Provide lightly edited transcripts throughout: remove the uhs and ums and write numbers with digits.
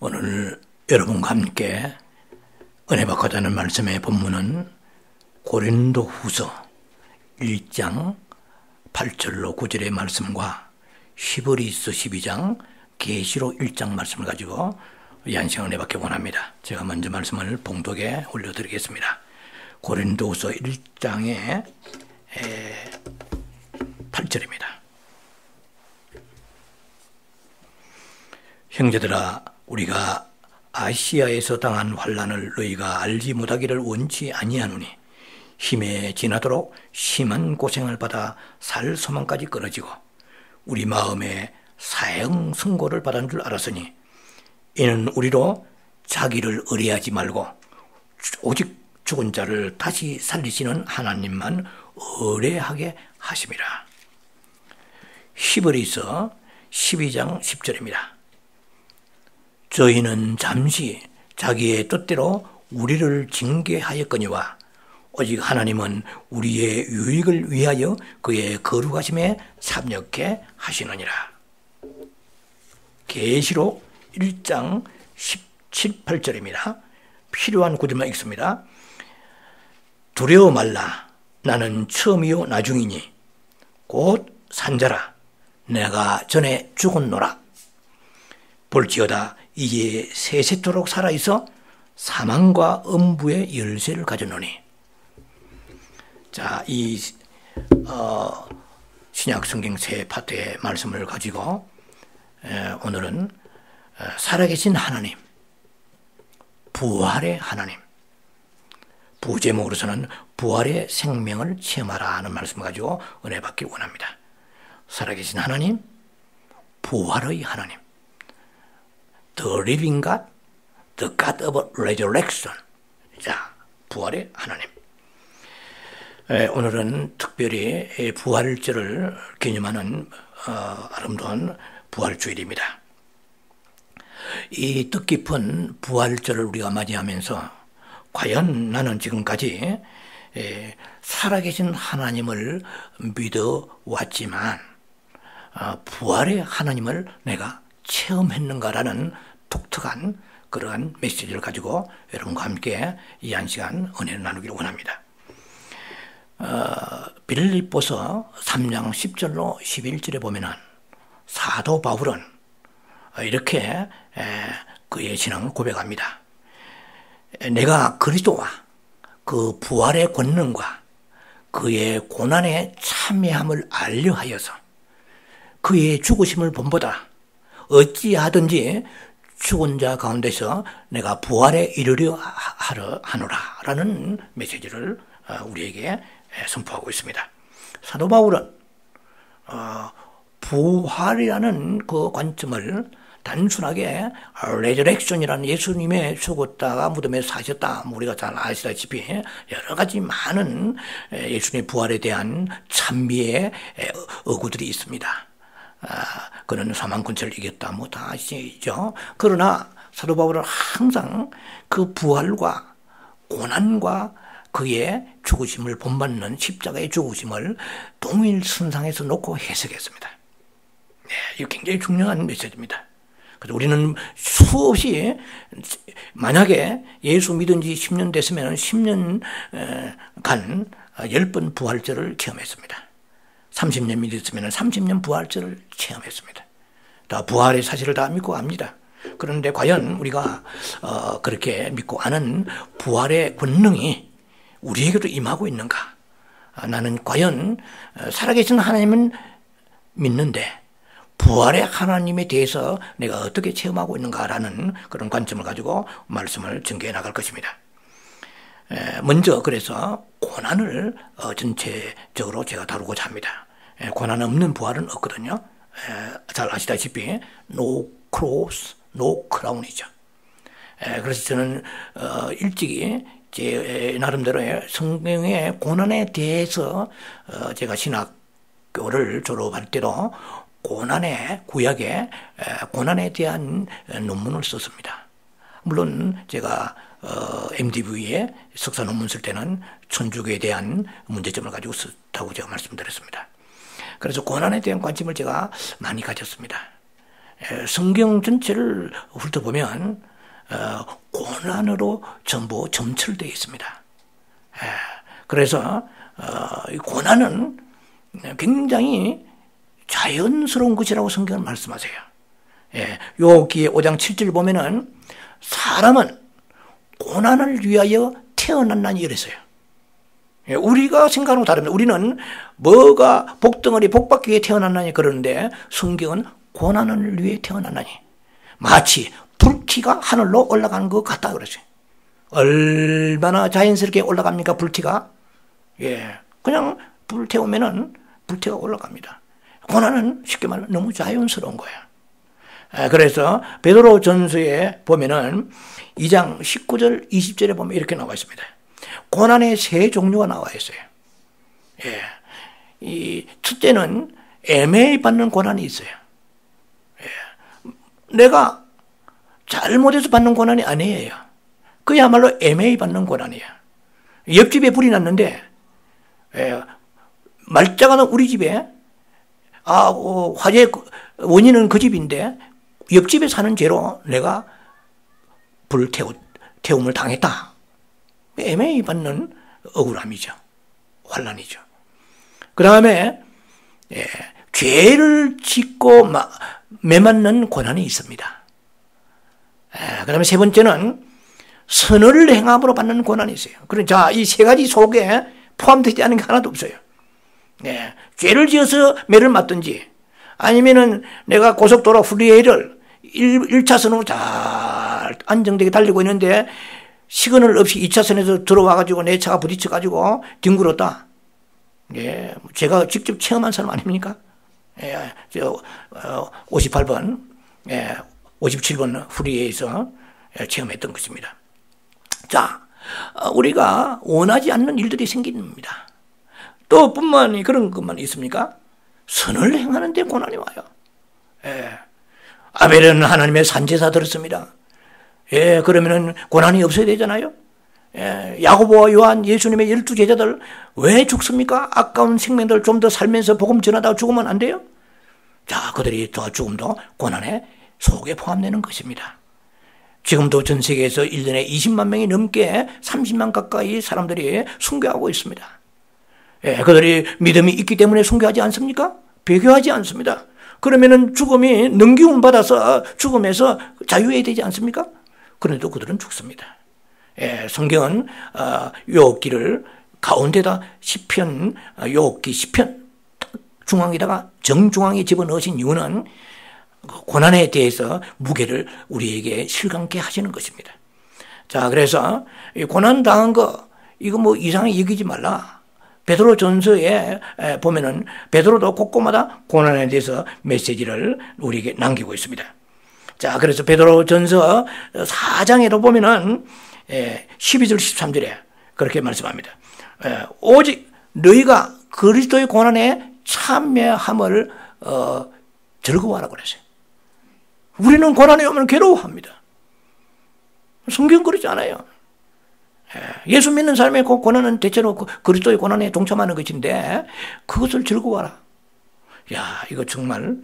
오늘 여러분과 함께 은혜 받고자 하는 말씀의 본문은 고린도후서 1장 8절로 9절의 말씀과 히브리서 12장 계시록 1장 말씀을 가지고 이 한 시간 은혜 받기 원합니다. 제가 먼저 말씀을 봉독에 올려드리겠습니다. 고린도후서 1장의 8절입니다. 형제들아, 우리가 아시아에서 당한 환난을 너희가 알지 못하기를 원치 아니하노니 힘에 지나도록 심한 고생을 받아 살 소망까지 끊어지고 우리 마음에 사형 선고를 받은 줄 알았으니 이는 우리로 자기를 의뢰하지 말고 오직 죽은 자를 다시 살리시는 하나님만 의뢰하게 하심이라. 히브리서 12장 10절입니다. 저희는 잠시 자기의 뜻대로 우리를 징계하였거니와 오직 하나님은 우리의 유익을 위하여 그의 거룩하심에 참여케 하시느니라. 계시록 1장 17, 18절입니다. 필요한 구절만 읽습니다. 두려워 말라. 나는 처음이요 나중이니 곧 산자라. 내가 전에 죽었노라. 볼지어다 이제 세세토록 살아있어 사망과 음부의 열쇠를 가졌노니. 자, 이 신약 성경 세 파트의 말씀을 가지고 오늘은 살아계신 하나님, 부활의 하나님, 부제목으로서는 부활의 생명을 체험하라 하는 말씀을 가지고 은혜 받길 원합니다. 살아계신 하나님, 부활의 하나님, The living God, the God of resurrection. 자, 부활의 하나님. 오늘은 특별히 부활절을 기념하는 아름다운 부활주일입니다. 이 뜻깊은 부활절을 우리가 맞이하면서 과연 나는 지금까지 살아계신 하나님을 믿어왔지만 부활의 하나님을 내가 체험했는가라는 독특한 그러한 메시지를 가지고 여러분과 함께 이 한 시간 은혜를 나누기를 원합니다. 빌립보서 3장 10절로 11절에 보면은 사도 바울은 이렇게 그의 신앙을 고백합니다. 내가 그리스도와 그 부활의 권능과 그의 고난에 참여함을 알려하여서 그의 죽으심을 본보다 어찌하든지 죽은 자 가운데서 내가 부활에 이르려 하노라 라는 메시지를 우리에게 선포하고 있습니다. 사도 바울은 부활이라는 그 관점을 단순하게 레저렉션이라는 예수님의 죽었다가 무덤에 사셨다, 우리가 잘 아시다시피 여러 가지 많은 예수님의 부활에 대한 찬미의 어구들이 있습니다. 그는 사망 근처를 이겼다, 뭐 다 아시죠? 그러나 사도 바울은 항상 그 부활과 고난과 그의 죽으심을 본받는 십자가의 죽으심을 동일선상에서 놓고 해석했습니다. 네, 이거 굉장히 중요한 메시지입니다. 그래서 우리는 수없이 만약에 예수 믿은 지 10년 됐으면 10년간 10번 부활절을 체험했습니다. 30년 믿었으면 30년 부활절을 체험했습니다. 다 부활의 사실을 다 믿고 압니다. 그런데 과연 우리가 그렇게 믿고 아는 부활의 권능이 우리에게도 임하고 있는가? 나는 과연 살아계신 하나님은 믿는데 부활의 하나님에 대해서 내가 어떻게 체험하고 있는가라는 그런 관점을 가지고 말씀을 전개해 나갈 것입니다. 먼저 그래서 고난을 전체적으로 제가 다루고자 합니다. 고난 없는 부활은 없거든요. 잘 아시다시피 no cross, no crown이죠. 그래서 저는 일찍이 제 나름대로의 성경의 고난에 대해서 제가 신학교를 졸업할 때도 고난의 구약의 고난에 대한 논문을 썼습니다. 물론 제가 MDV에 석사 논문 쓸 때는 천주교에 대한 문제점을 가지고 썼다고 제가 말씀드렸습니다. 그래서 고난에 대한 관심을 제가 많이 가졌습니다. 성경 전체를 훑어보면 고난으로 전부 점철되어 있습니다. 그래서 이 고난은 굉장히 자연스러운 것이라고 성경은 말씀하세요. 욥기 5장 7절 보면은 사람은 고난을 위하여 태어났나니 이랬어요. 우리가 생각하는 거 다릅니다. 우리는 뭐가 복덩어리 복받기 위해 태어났나니 그러는데 성경은 고난을 위해 태어났나니 마치 불티가 하늘로 올라가는 것 같다 그러죠. 얼마나 자연스럽게 올라갑니까 불티가? 그냥 불 태우면은 불티가 올라갑니다. 고난은 쉽게 말하면 너무 자연스러운 거예요. 그래서 베드로 전서에 보면은 2장 19절 20절에 보면 이렇게 나와 있습니다. 고난의 세 종류가 나와 있어요. 이 첫째는 애매히 받는 고난이 있어요. 내가 잘못해서 받는 고난이 아니에요. 그야말로 애매히 받는 고난이에요. 옆집에 불이 났는데 말짱하는 우리 집에 화재 원인은 그 집인데 옆집에 사는 죄로 내가 태움을 당했다. 애매히 받는 억울함이죠. 환난이죠. 그 다음에 죄를 짓고 매맞는 고난이 있습니다. 그 다음에 세 번째는 선을 행함으로 받는 고난이 있어요. 그러니까 이 세 가지 속에 포함되지 않은 게 하나도 없어요. 죄를 지어서 매를 맞든지 아니면은 내가 고속도로 프리웨이를 1차선으로 잘 안정되게 달리고 있는데 시그널 없이 2차선에서 들어와가지고 내 차가 부딪혀가지고 뒹굴었다. 제가 직접 체험한 사람 아닙니까? 58번, 57번 프리웨이에서 체험했던 것입니다. 자, 우리가 원하지 않는 일들이 생깁니다. 또 뿐만이 그런 것만 있습니까? 선을 행하는데 고난이 와요. 아벨은 하나님의 산제사 들었습니다. 그러면은 고난이 없어야 되잖아요. 야고보와 요한 예수님의 12제자들 왜 죽습니까? 아까운 생명들 좀 더 살면서 복음 전하다가 죽으면 안 돼요? 자, 그들이 더 죽음도 고난의 속에 포함되는 것입니다. 지금도 전 세계에서 1년에 20만 명이 넘게 30만 가까이 사람들이 순교하고 있습니다. 그들이 믿음이 있기 때문에 순교하지 않습니까? 배교하지 않습니다. 그러면은 죽음이 능기움 받아서 죽음에서 자유해야 되지 않습니까? 그런데도 그들은 죽습니다. 성경은 욥기를 가운데다 시편, 욥기 시편 중앙에다가 정중앙에 집어넣으신 이유는 고난에 대해서 무게를 우리에게 실감케 하시는 것입니다. 자, 그래서 고난 당한 거 이거 뭐 이상하게 여기지 말라. 베드로 전서에 보면은 베드로도 곳곳마다 고난에 대해서 메시지를 우리에게 남기고 있습니다. 자, 그래서 베드로 전서 4장에도 보면은 12절 13절에 그렇게 말씀합니다. 오직 너희가 그리스도의 고난에 참여함을 즐거워하라고 그랬어요. 우리는 고난이 오면 괴로워합니다. 성경 그러지 않아요. 예수 믿는 사람의 고난은 대체로 그리스도의 고난에 동참하는 것인데 그것을 즐거워하라. 야, 이거 정말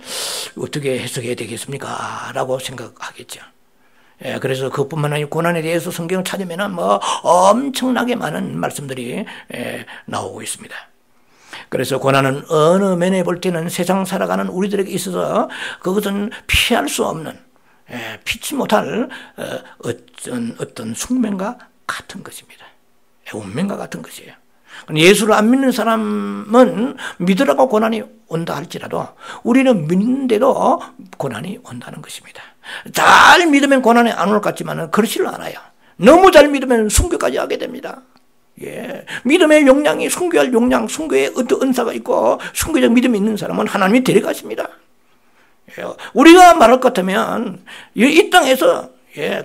어떻게 해석해야 되겠습니까? 라고 생각하겠죠. 그래서 그뿐만 아니라 고난에 대해서 성경을 찾으면 뭐 엄청나게 많은 말씀들이 나오고 있습니다. 그래서 고난은 어느 면에 볼 때는 세상 살아가는 우리들에게 있어서 그것은 피할 수 없는, 피치 못할 어떤 숙명과 같은 것입니다. 운명과 같은 것이에요. 예수를 안 믿는 사람은 믿으라고 고난이 온다 할지라도 우리는 믿는데도 고난이 온다는 것입니다. 잘 믿으면 고난이 안 올 것 같지만 그렇지를 않아요. 너무 잘 믿으면 순교까지 하게 됩니다. 믿음의 용량이 순교할 용량, 순교의 어떤 은사가 있고 순교적 믿음이 있는 사람은 하나님이 데려가십니다. 우리가 말할 것 같으면 이 땅에서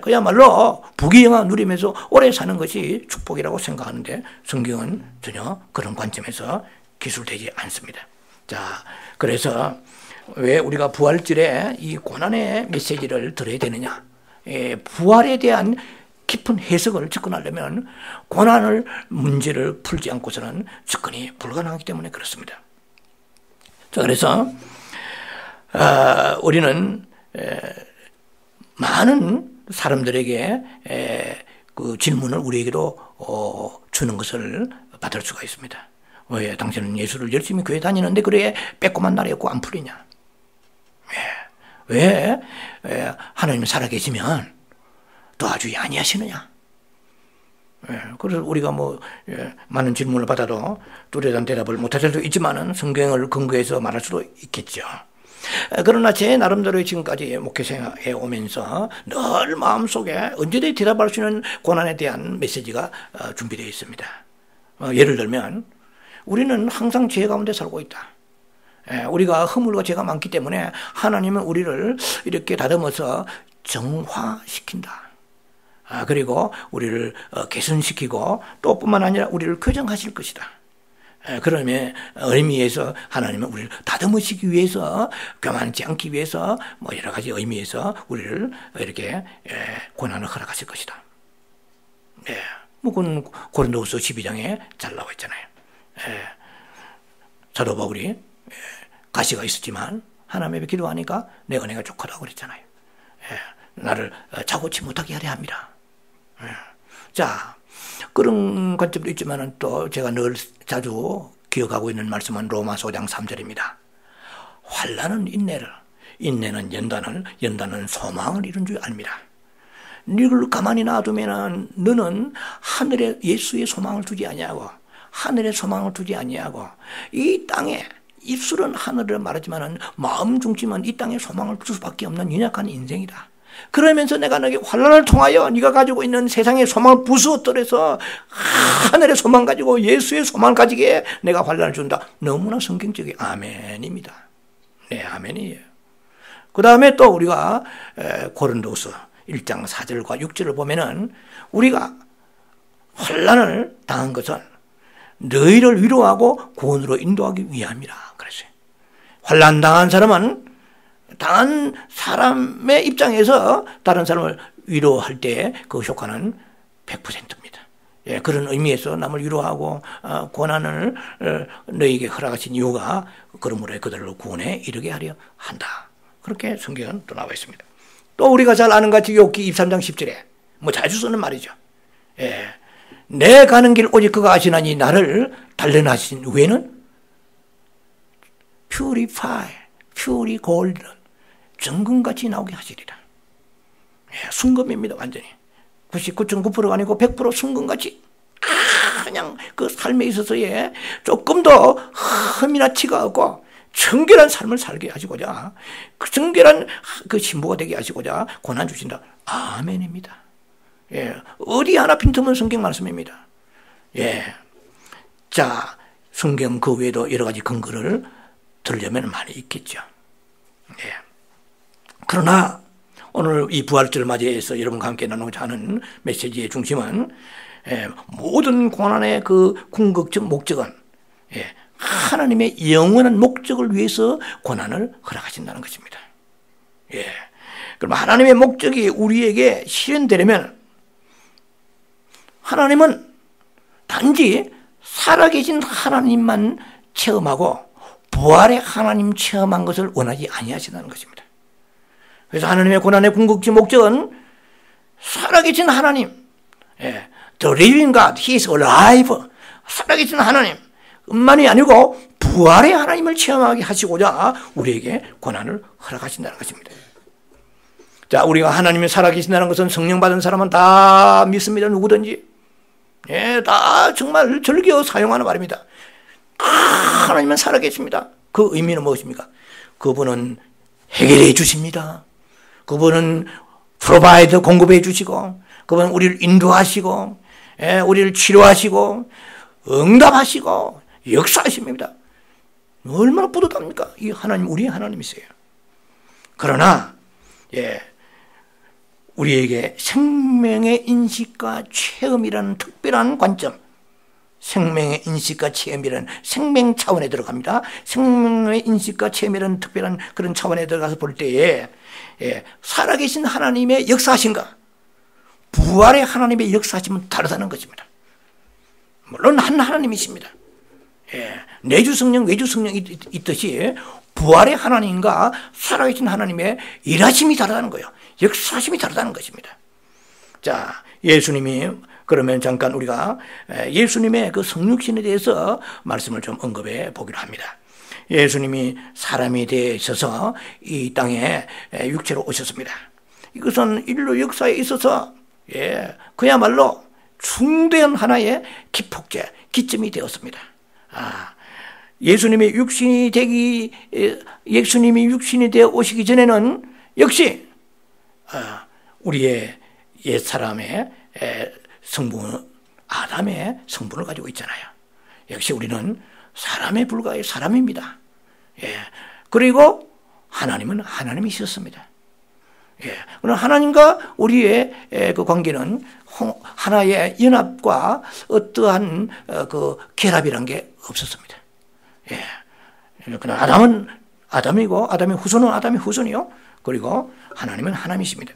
그야말로 부귀영화 누리면서 오래 사는 것이 축복이라고 생각하는데 성경은 전혀 그런 관점에서 기술되지 않습니다. 자, 그래서 왜 우리가 부활절에 이 고난의 메시지를 들어야 되느냐? 부활에 대한 깊은 해석을 접근하려면 고난을 문제를 풀지 않고서는 접근이 불가능하기 때문에 그렇습니다. 자, 그래서 우리는 많은 사람들에게 그 질문을 우리에게도 주는 것을 받을 수가 있습니다. 왜 당신은 예수를 열심히 교회 다니는데 그래 빼꼼한 날이 없고 안 풀리냐? 왜 하나님이 살아계시면 도와주지 아니하시느냐? 그래서 우리가 많은 질문을 받아도 뚜렷한 대답을 못할 수도 있지만은 성경을 근거해서 말할 수도 있겠죠. 그러나 제 나름대로 지금까지 목회생활에 오면서 늘 마음속에 언제든지 대답할 수 있는 고난에 대한 메시지가 준비되어 있습니다. 예를 들면 우리는 항상 죄 가운데 살고 있다. 우리가 허물과 죄가 많기 때문에 하나님은 우리를 이렇게 다듬어서 정화시킨다. 그리고 우리를 개선시키고 또 뿐만 아니라 우리를 교정하실 것이다. 그런 의미에서 하나님은 우리를 다듬으시기 위해서, 교만하지 않기 위해서 여러 가지 의미에서 우리를 이렇게 고난을 허락하실 것이다. 그건 고린도후서 12장에 잘 나와 있잖아요. 사도 바울이 가시가 있었지만 하나님에게 기도하니까 내 은혜가 족하다고 그랬잖아요. 나를 자고치 못하게 하려 합니다. 자, 그런 관점도 있지만 또 제가 늘 자주 기억하고 있는 말씀은 로마서 5장 3절입니다. 환난은 인내를, 인내는 연단을, 연단은 소망을 이룬 줄 압니다. 너를 가만히 놔두면 너는 하늘에 예수의 소망을 두지 아니하고 하늘의 소망을 두지 아니하고 이 땅에 입술은 하늘을 말하지만 마음 중심은 이 땅에 소망을 둘 수밖에 없는 연약한 인생이다. 그러면서 내가 너에게 환난을 통하여 네가 가지고 있는 세상의 소망을 부수어뜨려서 하늘의 소망 가지고 예수의 소망을 가지게 내가 환난을 준다. 너무나 성경적인 아멘입니다. 네, 아멘이에요. 그 다음에 또 우리가 고린도후서 1장 4절과 6절을 보면은 우리가 환난을 당한 것은 너희를 위로하고 구원으로 인도하기 위함이라 그랬어요. 환난 당한 사람은 당한 사람의 입장에서 다른 사람을 위로할 때 그 효과는 100%입니다. 그런 의미에서 남을 위로하고 고난을 너희에게 허락하신 이유가 그러므로 그들을 구원에 이르게 하려 한다. 그렇게 성경은 또 나와 있습니다. 또 우리가 잘 아는 같이 욥기 23장 10절에 자주 쓰는 말이죠. 내 가는 길 오직 그가 아시나니 나를 단련하신 후에는 purify, purely golden, 정금같이 나오게 하시리라. 순금입니다. 완전히 99.9%가 아니고 100% 순금같이 그냥 그 삶에 있어서의 조금 더 흠이나 티가 없고 정결한 삶을 살게 하시고자, 그 정결한 그 신부가 되게 하시고자 고난 주신다. 아멘입니다. 어디 하나 빈틈은 성경 말씀입니다. 자, 성경 그 외에도 여러 가지 근거를 들려면 많이 있겠죠. 그러나 오늘 이 부활절을 맞이해서 여러분과 함께 나누고자 하는 메시지의 중심은 모든 고난의 그 궁극적 목적은 하나님의 영원한 목적을 위해서 고난을 허락하신다는 것입니다. 그럼 하나님의 목적이 우리에게 실현되려면 하나님은 단지 살아계신 하나님만 체험하고 부활의 하나님 체험한 것을 원하지 아니하신다는 것입니다. 그래서 하나님의 고난의 궁극적 목적은 살아계신 하나님, The living God, He is alive, 살아계신 하나님만이 아니고 부활의 하나님을 체험하게 하시고자 우리에게 고난을 허락하신다는 것입니다. 자, 우리가 하나님이 살아계신다는 것은 성령 받은 사람은 다 믿습니다. 누구든지. 다 정말 즐겨 사용하는 말입니다. 하나님은 살아계십니다. 그 의미는 무엇입니까? 그분은 해결해 주십니다. 그분은 프로바이더 공급해 주시고, 그분은 우리를 인도하시고, 우리를 치료하시고, 응답하시고, 역사하십니다. 얼마나 뿌듯합니까? 이 하나님, 우리의 하나님이세요. 그러나, 우리에게 생명의 인식과 체험이라는 특별한 관점, 생명의 인식과 체험이라는 생명 차원에 들어갑니다. 생명의 인식과 체험이라는 특별한 그런 차원에 들어가서 볼 때에 살아계신 하나님의 역사하신가, 부활의 하나님의 역사하심은 다르다는 것입니다. 물론 한 하나님이십니다. 내주 성령, 외주 성령이 있듯이 부활의 하나님과 살아계신 하나님의 일하심이 다르다는 거예요. 역사심이 다르다는 것입니다. 자, 예수님이 그러면 잠깐 우리가 예수님의 그 성육신에 대해서 말씀을 좀 언급해 보기로 합니다. 예수님이 사람이 되셔서 이 땅에 육체로 오셨습니다. 이것은 인류 역사에 있어서 그야말로 중대한 하나의 기폭제, 기점이 되었습니다. 예수님이 육신이 되어 오시기 전에는 역시 우리의 옛 사람의 성분, 아담의 성분을 가지고 있잖아요. 역시 우리는 사람에 불과해 사람입니다. 그리고 하나님은 하나님이셨습니다. 그럼 하나님과 우리의 그 관계는 하나의 연합과 어떠한 그 결합이란 게 없었습니다. 그러나 아담은 아담이고 아담의 후손은 아담의 후손이요. 그리고 하나님은 하나님이십니다.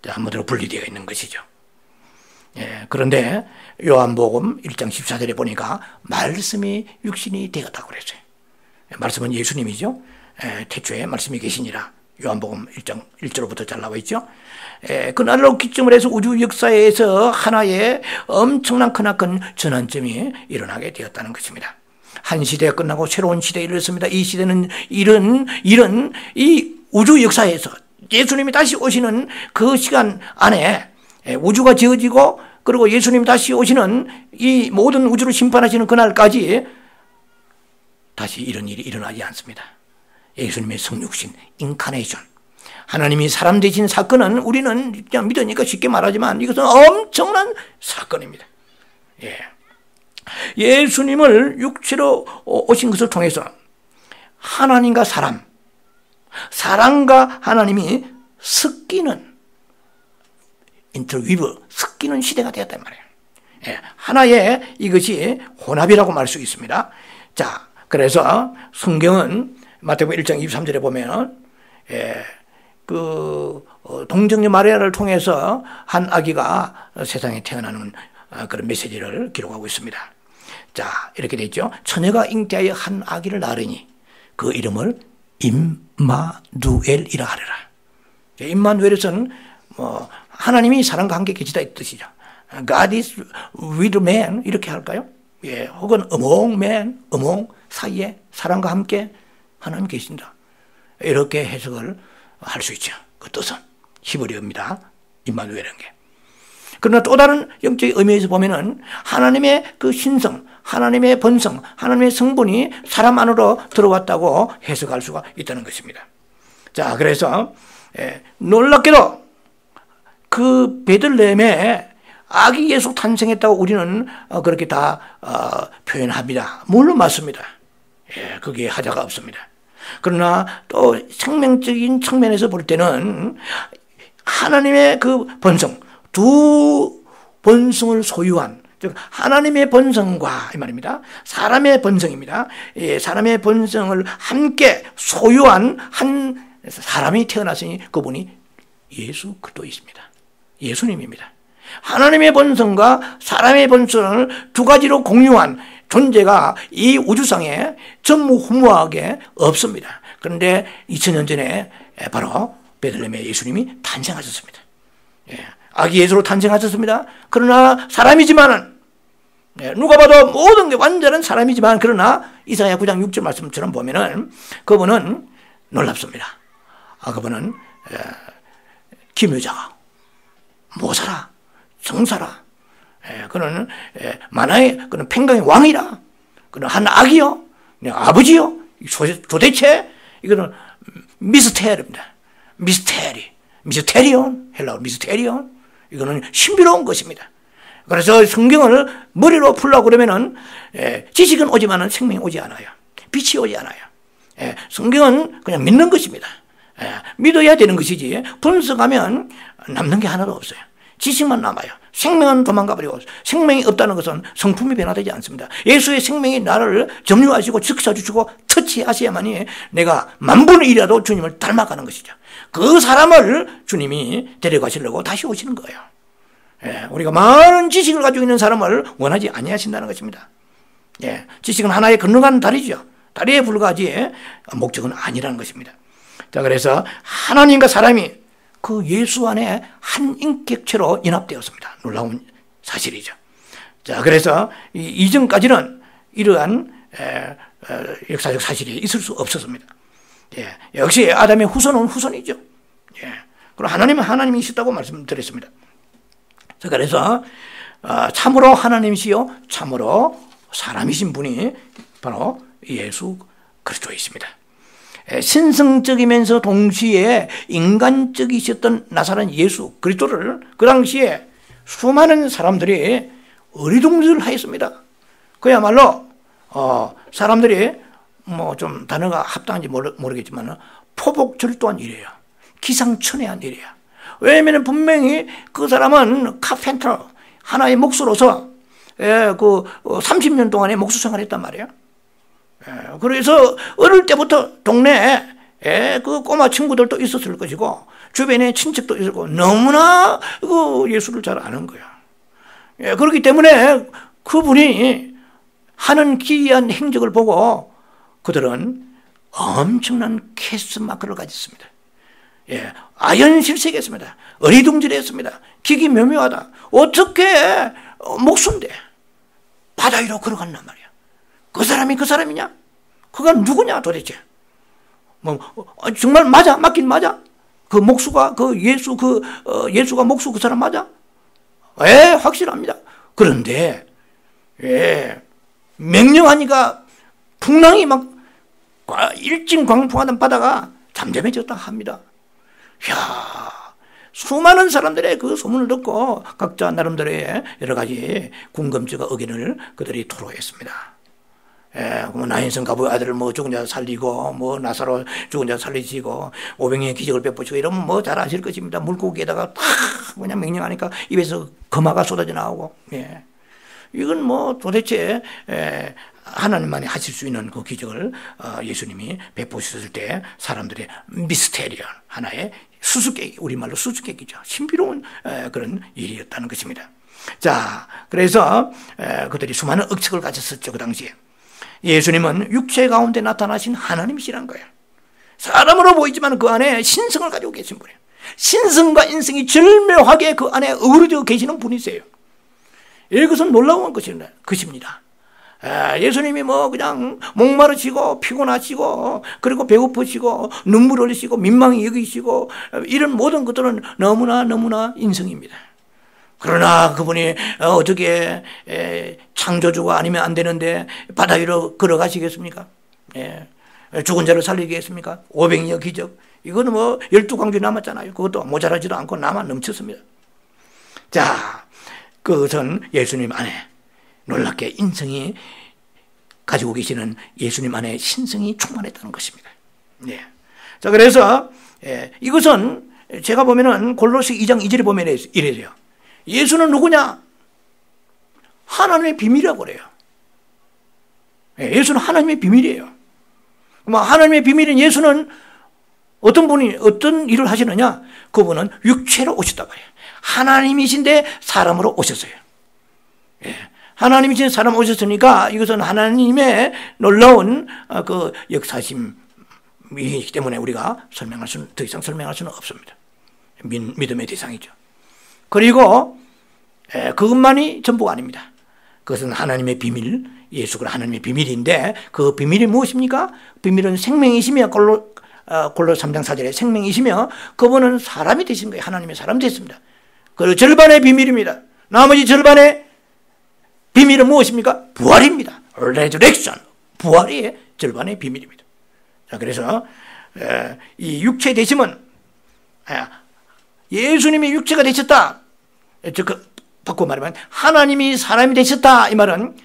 한마디로 분리되어 있는 것이죠. 그런데 요한복음 1장 14절에 보니까 말씀이 육신이 되었다고 그랬어요. 말씀은 예수님이죠. 태초에 말씀이 계시니라. 요한복음 1장 1절부터 잘 나와 있죠. 그날로 기점을 해서 우주 역사에서 하나의 엄청난 크나큰 전환점이 일어나게 되었다는 것입니다. 한 시대가 끝나고 새로운 시대에 이르렀습니다. 이 시대는 이런 이 우주 역사에서 예수님이 다시 오시는 그 시간 안에 우주가 지어지고 그리고 예수님이 다시 오시는 이 모든 우주를 심판하시는 그날까지 다시 이런 일이 일어나지 않습니다. 예수님의 성육신, 인카네이션, 하나님이 사람 되신 사건은 우리는 그냥 믿으니까 쉽게 말하지만 이것은 엄청난 사건입니다. 예수님을 육체로 오신 것을 통해서 하나님과 사람과 하나님이 섞이는 인터위브, 섞이는 시대가 되었단 말이에요. 하나의 이것이 혼합이라고 말할 수 있습니다. 자, 그래서 성경은 마태복음 1장 23절에 보면 동정녀 마리아를 통해서 한 아기가 세상에 태어나는 그런 메시지를 기록하고 있습니다. 자, 이렇게 되어 있죠. 처녀가 잉태하여 한 아기를 낳으니 그 이름을 임마누엘이라 하리라. 임마누엘은 하나님이 사람과 함께 계시다 이 뜻이죠. God is with man 이렇게 할까요? 혹은 among man, among 사이에 사람과 함께 하나님 계신다. 이렇게 해석을 할 수 있죠. 그 뜻은 히브리어입니다. 임마누엘이라는 게. 그러나 또 다른 영적인 의미에서 보면은 하나님의 그 신성, 하나님의 본성, 하나님의 성분이 사람 안으로 들어왔다고 해석할 수가 있다는 것입니다. 자, 그래서 놀랍게도 그 베들레헴에 아기 예수 탄생했다고 우리는 그렇게 다 표현합니다. 물론 맞습니다. 거기에 하자가 없습니다. 그러나 또 생명적인 측면에서 볼 때는 하나님의 그 본성, 두 본성을 소유한, 즉 하나님의 본성과 이 말입니다. 사람의 본성입니다. 사람의 본성을 함께 소유한 한 사람이 태어났으니 그분이 예수 그리스도이십니다. 예수님입니다. 하나님의 본성과 사람의 본성을 두 가지로 공유한 존재가 이 우주상에 전무후무하게 없습니다. 그런데 2000년 전에 바로 베들레헴에 예수님이 탄생하셨습니다. 아기 예수로 탄생하셨습니다. 그러나 사람이지만은 누가 봐도 모든 게 완전한 사람이지만 그러나 이사야 9장 6절 말씀처럼 보면은 그분은 놀랍습니다. 그분은 기묘자가 모사라 정사라 그는 만화의 그는 팽강의 왕이라 그는 한 아기요 아버지요 도대체 이거는 미스테리입니다. 미스테리온 헬라어 미스테리온 이거는 신비로운 것입니다. 그래서 성경을 머리로 풀려고 그러면은 지식은 오지만은 생명이 오지 않아요. 빛이 오지 않아요. 성경은 그냥 믿는 것입니다. 믿어야 되는 것이지 분석하면 남는 게 하나도 없어요. 지식만 남아요. 생명은 도망가 버리고 생명이 없다는 것은 성품이 변화되지 않습니다. 예수의 생명이 나를 점유하시고 지켜주시고 터치하셔야만이 내가 만분의 1이라도 주님을 닮아가는 것이죠. 그 사람을 주님이 데려가시려고 다시 오시는 거예요. 우리가 많은 지식을 가지고 있는 사람을 원하지 아니하신다는 것입니다. 지식은 하나의 건너가는 다리죠. 다리에 불과하지 목적은 아니라는 것입니다. 자, 그래서 하나님과 사람이 그 예수 안에 한 인격체로 연합되었습니다. 놀라운 사실이죠. 자, 그래서 이전까지는 이러한 역사적 사실이 있을 수 없었습니다. 예, 역시 아담의 후손은 후손이죠. 예, 그리고 하나님은 하나님이시다고 말씀드렸습니다. 자, 그래서 참으로 하나님이시요 참으로 사람이신 분이 바로 예수 그리스도이십니다. 신성적이면서 동시에 인간적이셨던 나사렛 예수 그리스도를 그 당시에 수많은 사람들이 어리둥절하였습니다. 그야말로 사람들이 뭐 좀 단어가 합당한지 모르겠지만 포복절도한 일이에요. 기상천외한 일이에요. 왜냐하면 분명히 그 사람은 카펜터 하나의 목수로서 30년 동안의 목수 생활했단 말이에요. 그래서 어릴 때부터 동네에 그 꼬마 친구들도 있었을 것이고 주변에 친척도 있었고 너무나 그 예수를 잘 아는 거야. 그렇기 때문에 그분이 하는 기이한 행적을 보고 그들은 엄청난 캐스마크를 가졌습니다. 아연실색했습니다. 어리둥절했습니다. 기기묘묘하다. 어떻게 목수인데 바다 위로 걸어간단 말이야. 그 사람이 그 사람이냐? 그가 누구냐 도대체? 정말 맞아? 맞긴 맞아? 그 목수가 예수가 목수 그 사람 맞아? 확실합니다. 그런데 명령하니까 풍랑이 막 일진광풍하던 바다가 잠잠해졌다 합니다. 수많은 사람들의 그 소문을 듣고 각자 나름대로의 여러 가지 궁금증과 의견을 그들이 토로했습니다. 뭐 나인성 가부의 아들을 뭐 죽은 자 살리고 뭐 나사로 죽은 자 살리시고 500년의 기적을 베푸시고 이러면 뭐 잘 아실 것입니다. 물고기에다가 탁 그냥 명령하니까 입에서 거마가 쏟아져 나오고 이건 뭐 도대체 하나님만이 하실 수 있는 그 기적을 예수님이 베푸셨을 때 사람들의 미스테리언 하나의 수수께끼, 우리말로 수수께끼죠. 신비로운 그런 일이었다는 것입니다. 자, 그래서 그들이 수많은 억측을 가졌었죠. 그 당시에. 예수님은 육체 가운데 나타나신 하나님이시란 거예요. 사람으로 보이지만 그 안에 신성을 가지고 계신 분이에요. 신성과 인성이 절묘하게 그 안에 어우러져 계시는 분이세요. 이것은 놀라운 것입니다. 예수님이 뭐 그냥 목마르시고 피곤하시고 그리고 배고프시고 눈물 흘리시고 민망히 여기시고 이런 모든 것들은 너무나 인성입니다. 그러나 그분이 어떻게 창조주가 아니면 안 되는데 바다 위로 걸어가시겠습니까? 죽은 자를 살리겠습니까? 500여 기적. 이거는 뭐 12광주 남았잖아요. 그것도 모자라지도 않고 남아 넘쳤습니다. 자, 그것은 예수님 안에 놀랍게 인성이 가지고 계시는 예수님 안에 신성이 충만했다는 것입니다. 자, 그래서 이것은 제가 보면은 골로새 2장 2절에 보면 이래요. 예수는 누구냐? 하나님의 비밀이라고 그래요. 예수는 하나님의 비밀이에요. 하나님의 비밀인 예수는 어떤 분이 어떤 일을 하시느냐? 그분은 육체로 오셨다고 해요. 하나님이신데 사람으로 오셨어요. 하나님이신 사람 오셨으니까 이것은 하나님의 놀라운 그 역사심이기 때문에 우리가 더 이상 설명할 수는 없습니다. 믿음의 대상이죠. 그리고 그것만이 전부가 아닙니다. 그것은 하나님의 비밀, 예수가 하나님의 비밀인데 그 비밀이 무엇입니까? 비밀은 생명이시며 골로 3장 4절에 생명이시며 그분은 사람이 되신 거예요. 하나님의 사람 됐습니다. 그리고 절반의 비밀입니다. 나머지 절반의 비밀은 무엇입니까? 부활입니다. resurrection. 부활이 절반의 비밀입니다. 자, 그래서 이 육체 되심은 예수님이 육체가 되셨다. 바꿔 말하면 하나님이 사람이 되셨다. 이 말은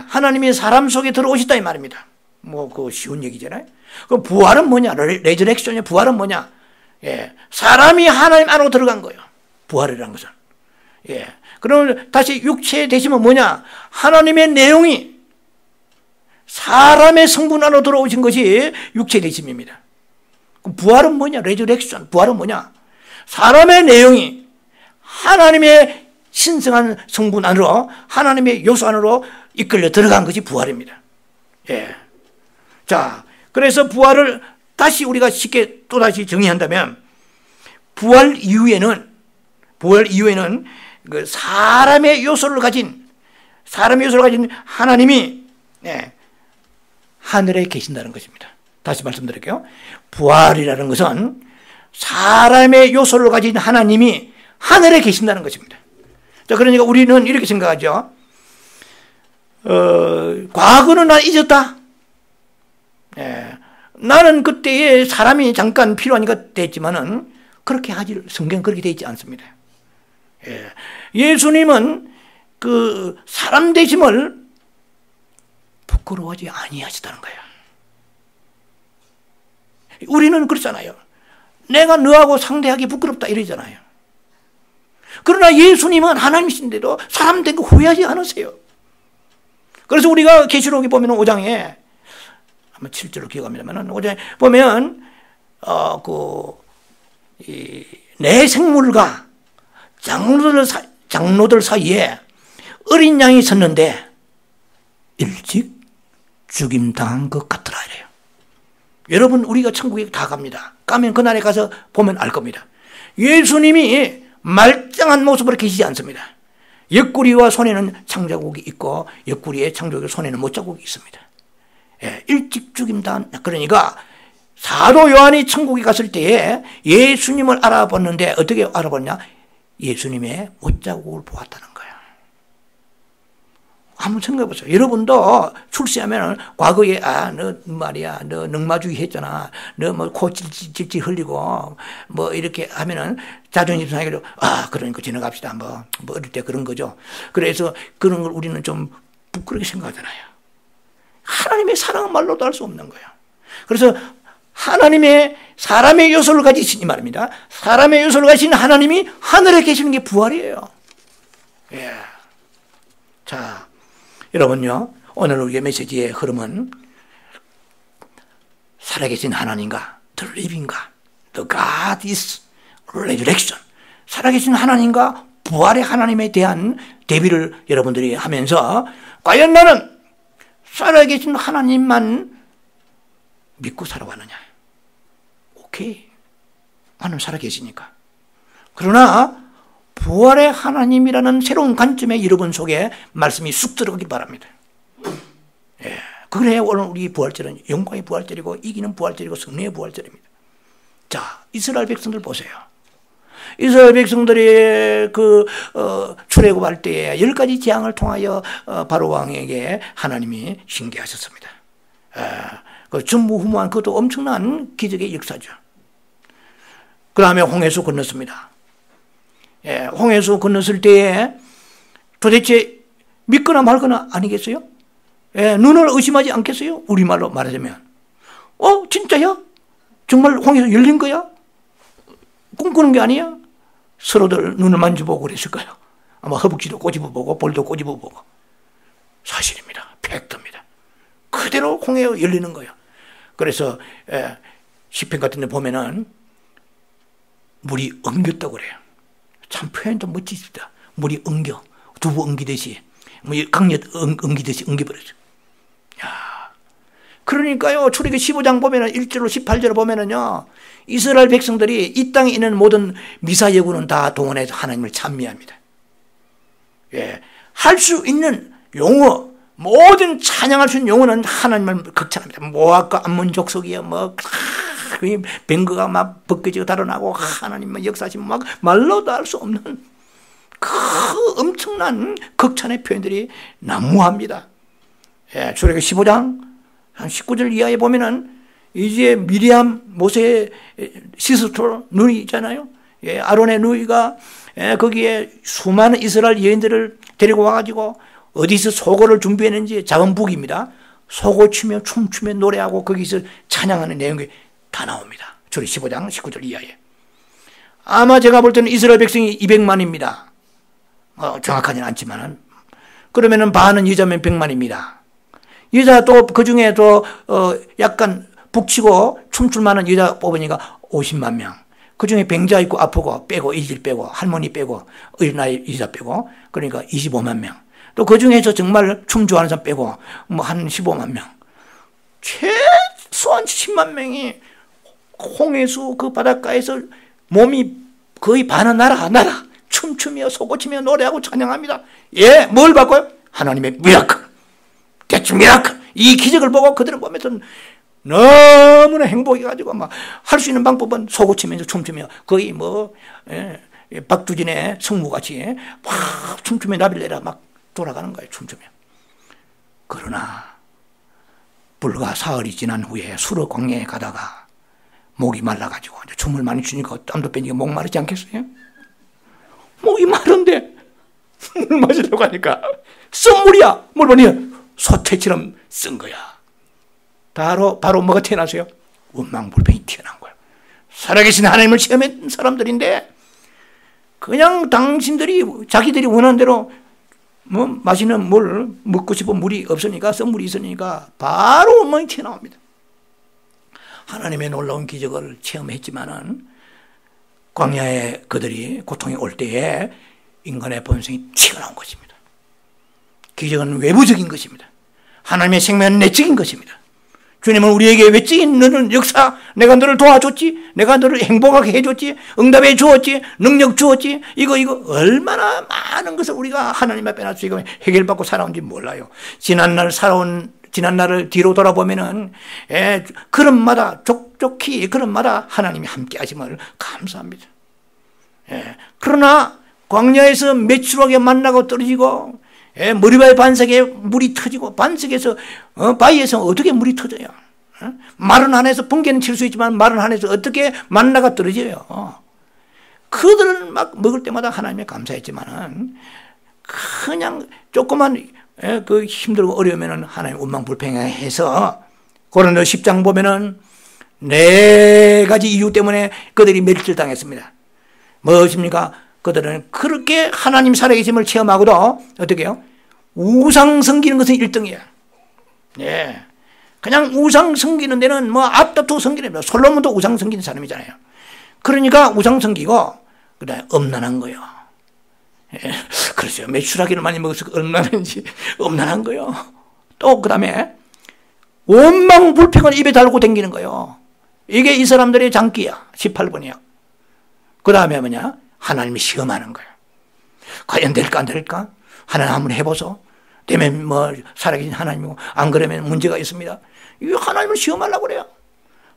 하나님이 사람 속에 들어오셨다 이 말입니다. 뭐 그 쉬운 얘기잖아요. 그 부활은 뭐냐? 레저렉션의 부활은 뭐냐? 사람이 하나님 안으로 들어간 거예요. 부활이라는 것은. 그럼 다시 육체 되시면 뭐냐? 하나님의 내용이 사람의 성분 안으로 들어오신 것이 육체 되심입니다. 부활은 뭐냐? 레저렉션. 부활은 뭐냐? 사람의 내용이 하나님의 신성한 성분 안으로 하나님의 요소 안으로 이끌려 들어간 것이 부활입니다. 자, 그래서 부활을 다시 우리가 쉽게 또다시 정의한다면, 부활 이후에는 그 사람의 요소를 가진 하나님이 하늘에 계신다는 것입니다. 다시 말씀드릴게요. 부활이라는 것은 사람의 요소를 가진 하나님이 하늘에 계신다는 것입니다. 자, 그러니까 우리는 이렇게 생각하죠. 과거는 나 잊었다. 나는 그때에 사람이 잠깐 필요하니까 됐지만은 그렇게 성경 그렇게 되어 있지 않습니다. 예수님은 그 사람 되심을 부끄러워하지 아니하시다는 거예요. 우리는 그렇잖아요. 내가 너하고 상대하기 부끄럽다 이러잖아요. 그러나 예수님은 하나님이신데도 사람 된 거 후회하지 않으세요. 그래서 우리가 계시록에 보면 5장에 아마 7절로 기억합니다만 5장에 보면 내 생물과 장로들 사이에 어린 양이 섰는데 일찍 죽임당한 것 같더라 이래요. 여러분, 우리가 천국에 다 갑니다. 가면 그날에 가서 보면 알 겁니다. 예수님이 말짱한 모습으로 계시지 않습니다. 옆구리와 손에는 창자국이 있고 옆구리에 창자국과 손에는 못자국이 있습니다. 일찍 죽임당한, 그러니까 사도 요한이 천국에 갔을 때에 예수님을 알아봤는데 어떻게 알아봤냐? 예수님의 못자국을 보았다는 거예요. 한번 생각해 보세요. 여러분도 출세하면 과거에 너 말이야, 너 능마주의 했잖아. 너 뭐 코 찔찔 흘리고 뭐 이렇게 하면은 자존심 상해도 그러니까 지나갑시다. 뭐 어릴 때 그런 거죠. 그래서 그런 걸 우리는 좀 부끄럽게 생각하잖아요. 하나님의 사랑은 말로도 할 수 없는 거예요. 그래서 하나님의 사람의 요소를 가지신 이 말입니다. 사람의 요소를 가진 하나님이 하늘에 계시는 게 부활이에요. 자, 여러분요, 오늘 우리의 메시지의 흐름은 살아계신 하나님과 The Living God, The God is Resurrection, 살아계신 하나님과 부활의 하나님에 대한 대비를 여러분들이 하면서 과연 나는 살아계신 하나님만 믿고 살아가느냐? 오케이, 하나님 살아계시니까. 그러나 부활의 하나님이라는 새로운 관점의 여러분 속에 말씀이 쑥 들어가길 바랍니다. 그래야 오늘 우리 부활절은 영광의 부활절이고 이기는 부활절이고 승리의 부활절입니다. 자, 이스라엘 백성들 보세요. 이스라엘 백성들이 출애굽할 때에 10가지 재앙을 통하여 바로 왕에게 하나님이 징계하셨습니다. 그 전무후무한 그것도 엄청난 기적의 역사죠. 그 다음에 홍해수 건넜습니다. 홍해수 건넜을 때에 도대체 믿거나 말거나 아니겠어요? 눈을 의심하지 않겠어요? 우리말로 말하자면 진짜야? 정말 홍해수 열린 거야? 꿈꾸는 게 아니야? 서로들 눈을 만져보고 그랬을 거예요. 아마 허벅지도 꼬집어보고 볼도 꼬집어보고. 사실입니다. 팩트입니다. 그대로 홍해가 열리는 거예요. 그래서 시편 같은 데 보면은 물이 엉겼다고 그래요. 참 표현도 멋지십니다. 물이 엉겨, 두부 엉기듯이, 강엿 엉기듯이 엉겨버렸죠. 그러니까요, 출애굽기 15장 보면은 1절로 18절을 보면은요, 이스라엘 백성들이 이 땅에 있는 모든 미사여구는 다 동원해서 하나님을 찬미합니다. 할 수 있는 용어, 모든 찬양할 수 있는 용어는 하나님을 극찬합니다. 모압과 암몬 족속이야, 뱅거가 막 벗겨지고 달아나고 하나님만 역사하시면 막 말로도 할 수 없는 그 엄청난 극찬의 표현들이 난무합니다. 출애굽기 15장 한 19절 이하에 보면은 이제 미리암 모세의 시스터 누이 있잖아요. 아론의 누이가 거기에 수많은 이스라엘 여인들을 데리고 와가지고 어디서 소고를 준비했는지 작은 북입니다. 소고 추며 춤추며 노래하고 거기서 찬양하는 내용이 다 나옵니다. 출애굽기 15장 19절 이하에. 아마 제가 볼 때는 이스라엘 백성이 200만입니다. 정확하지는 않지만은. 그러면은 반은 여자면 100만입니다. 여자 또 그 중에 또 약간 북치고 춤출 만한 여자 뽑으니까 50만 명. 그 중에 병자 있고 아프고 빼고 이질 빼고 할머니 빼고 어린아이 여자 빼고 그러니까 25만 명. 또 그 중에서 정말 춤 좋아하는 사람 빼고 한 15만 명. 최소한 10만 명이 홍해수 그 바닷가에서 몸이 거의 반은 날아 춤추며 소고치며 노래하고 찬양합니다. 예, 뭘 받고요? 하나님의 미라클, 대충 미라클. 이 기적을 보고 그들은 보면서 너무나 행복해가지고 막 할 수 있는 방법은 소고치면서 춤추며 거의 뭐 박두진의 성무같이 막 춤추며 나빌레라 막 돌아가는 거예요. 춤추며. 그러나 불과 사흘이 지난 후에 수르 광야에 가다가 목이 말라가지고 춤을 많이 추니까 땀도 빼니까 목 마르지 않겠어요? 목이 마른데 물 마시려고 하니까 쓴 물이야. 뭘 보니 소태처럼 쓴 거야. 바로 뭐가 태어났어요? 원망불평이 튀어나온 거야. 살아계신 하나님을 체험한 사람들인데 그냥 당신들이 자기들이 원하는 대로 뭐 마시는 물, 먹고 싶은 물이 없으니까, 썩물이 있으니까 바로 원망이 튀어나옵니다. 하나님의 놀라운 기적을 체험했지만은 광야에 그들이 고통이 올 때에 인간의 본성이 튀어나온 것입니다. 기적은 외부적인 것입니다. 하나님의 생명은 내적인 것입니다. 주님은 우리에게 외적인 너는 역사, 내가 너를 도와줬지, 내가 너를 행복하게 해줬지, 응답해 주었지, 능력 주었지, 이거 얼마나 많은 것을 우리가 하나님 앞에 놔서 지금 해결받고 살아온지 몰라요. 지난날을 뒤로 돌아보면은 그런마다 족족히 그런마다 하나님이 함께 하심을 감사합니다. 그러나 광야에서 매출하게 만나고 떨어지고 머리바위 반석에 물이 터지고 반석에서 바위에서 어떻게 물이 터져요? 마른 하늘에서 번개는 칠 수 있지만 마른 하늘에서 어떻게 만나가 떨어져요? 그들은 막 먹을 때마다 하나님에 감사했지만은 그냥 조그만 그 힘들고 어려우면은 하나님 원망불평해서 고린도 10장 보면은 4가지 이유 때문에 그들이 멸절당했습니다. 무엇입니까? 그들은 그렇게 하나님 살아계심을 체험하고도 어떻게 해요? 우상 섬기는 것은 1등이에요. 예. 그냥 우상 섬기는 데는 뭐 앞다투 섬기는 거예요. 솔로몬도 우상 섬기는 사람이잖아요. 그러니까 우상 섬기고 그다음에 엄난한 거예요. 예. 그래서 매출하기를 많이 먹어서 엄난한지 엄난한 거예요. 또 그다음에 원망불평을 입에 달고 다니는 거예요. 이게 이 사람들의 장기야. 18번이야. 그다음에 뭐냐? 하나님이 시험하는 거예요. 과연 될까 안 될까? 하나님 한번 해보소. 되면 뭐 살아계신 하나님이고 안 그러면 문제가 있습니다. 이 하나님을 시험하려고 그래요.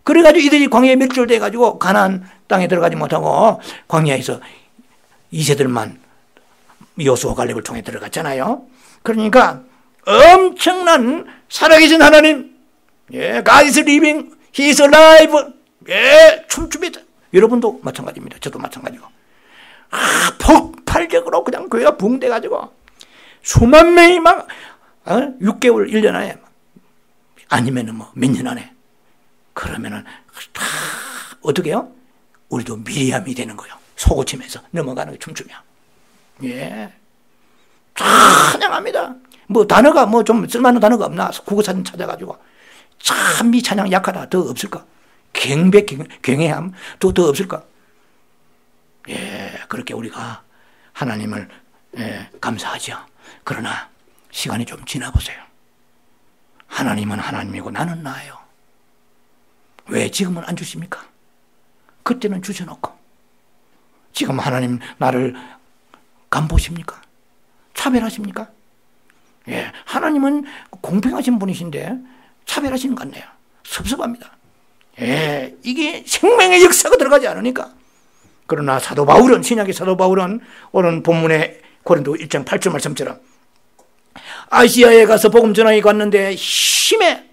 그래가지고 이들이 광야에 멸절돼가지고 가나안 땅에 들어가지 못하고 광야에서 2세들만 여호수아 갈렙을 통해 들어갔잖아요. 그러니까 엄청난 살아계신 하나님, God is living, He is alive, 춤춥니다. 여러분도 마찬가지입니다. 저도 마찬가지고. 폭발적으로 그냥 교회가 붕대가지고 수만 명이 막 6개월, 1년 안에 아니면은 뭐 몇 년 안에 그러면은 다 어떻게 해요? 우리도 미리암이 되는 거예요. 속고치면서 넘어가는 거 춤추며. 예. 찬양합니다. 뭐 단어가 뭐 좀 쓸만한 단어가 없나? 국어사전 찾아가지고 참 이 찬양 약하다. 더 없을까? 경배, 경외함 더 없을까? 예, 그렇게 우리가 하나님을 감사하죠. 그러나 시간이 좀 지나보세요. 하나님은 하나님이고 나는 나예요. 왜 지금은 안 주십니까? 그때는 주셔놓고 지금 하나님 나를 간보십니까? 차별하십니까? 예, 하나님은 공평하신 분이신데 차별하시는 것 같네요. 섭섭합니다. 예, 이게 생명의 역사가 들어가지 않으니까. 그러나 사도 바울은, 신약의 사도 바울은 오늘 본문의 고린도 1장 8절 말씀처럼 아시아에 가서 복음 전하기 갔는데 힘에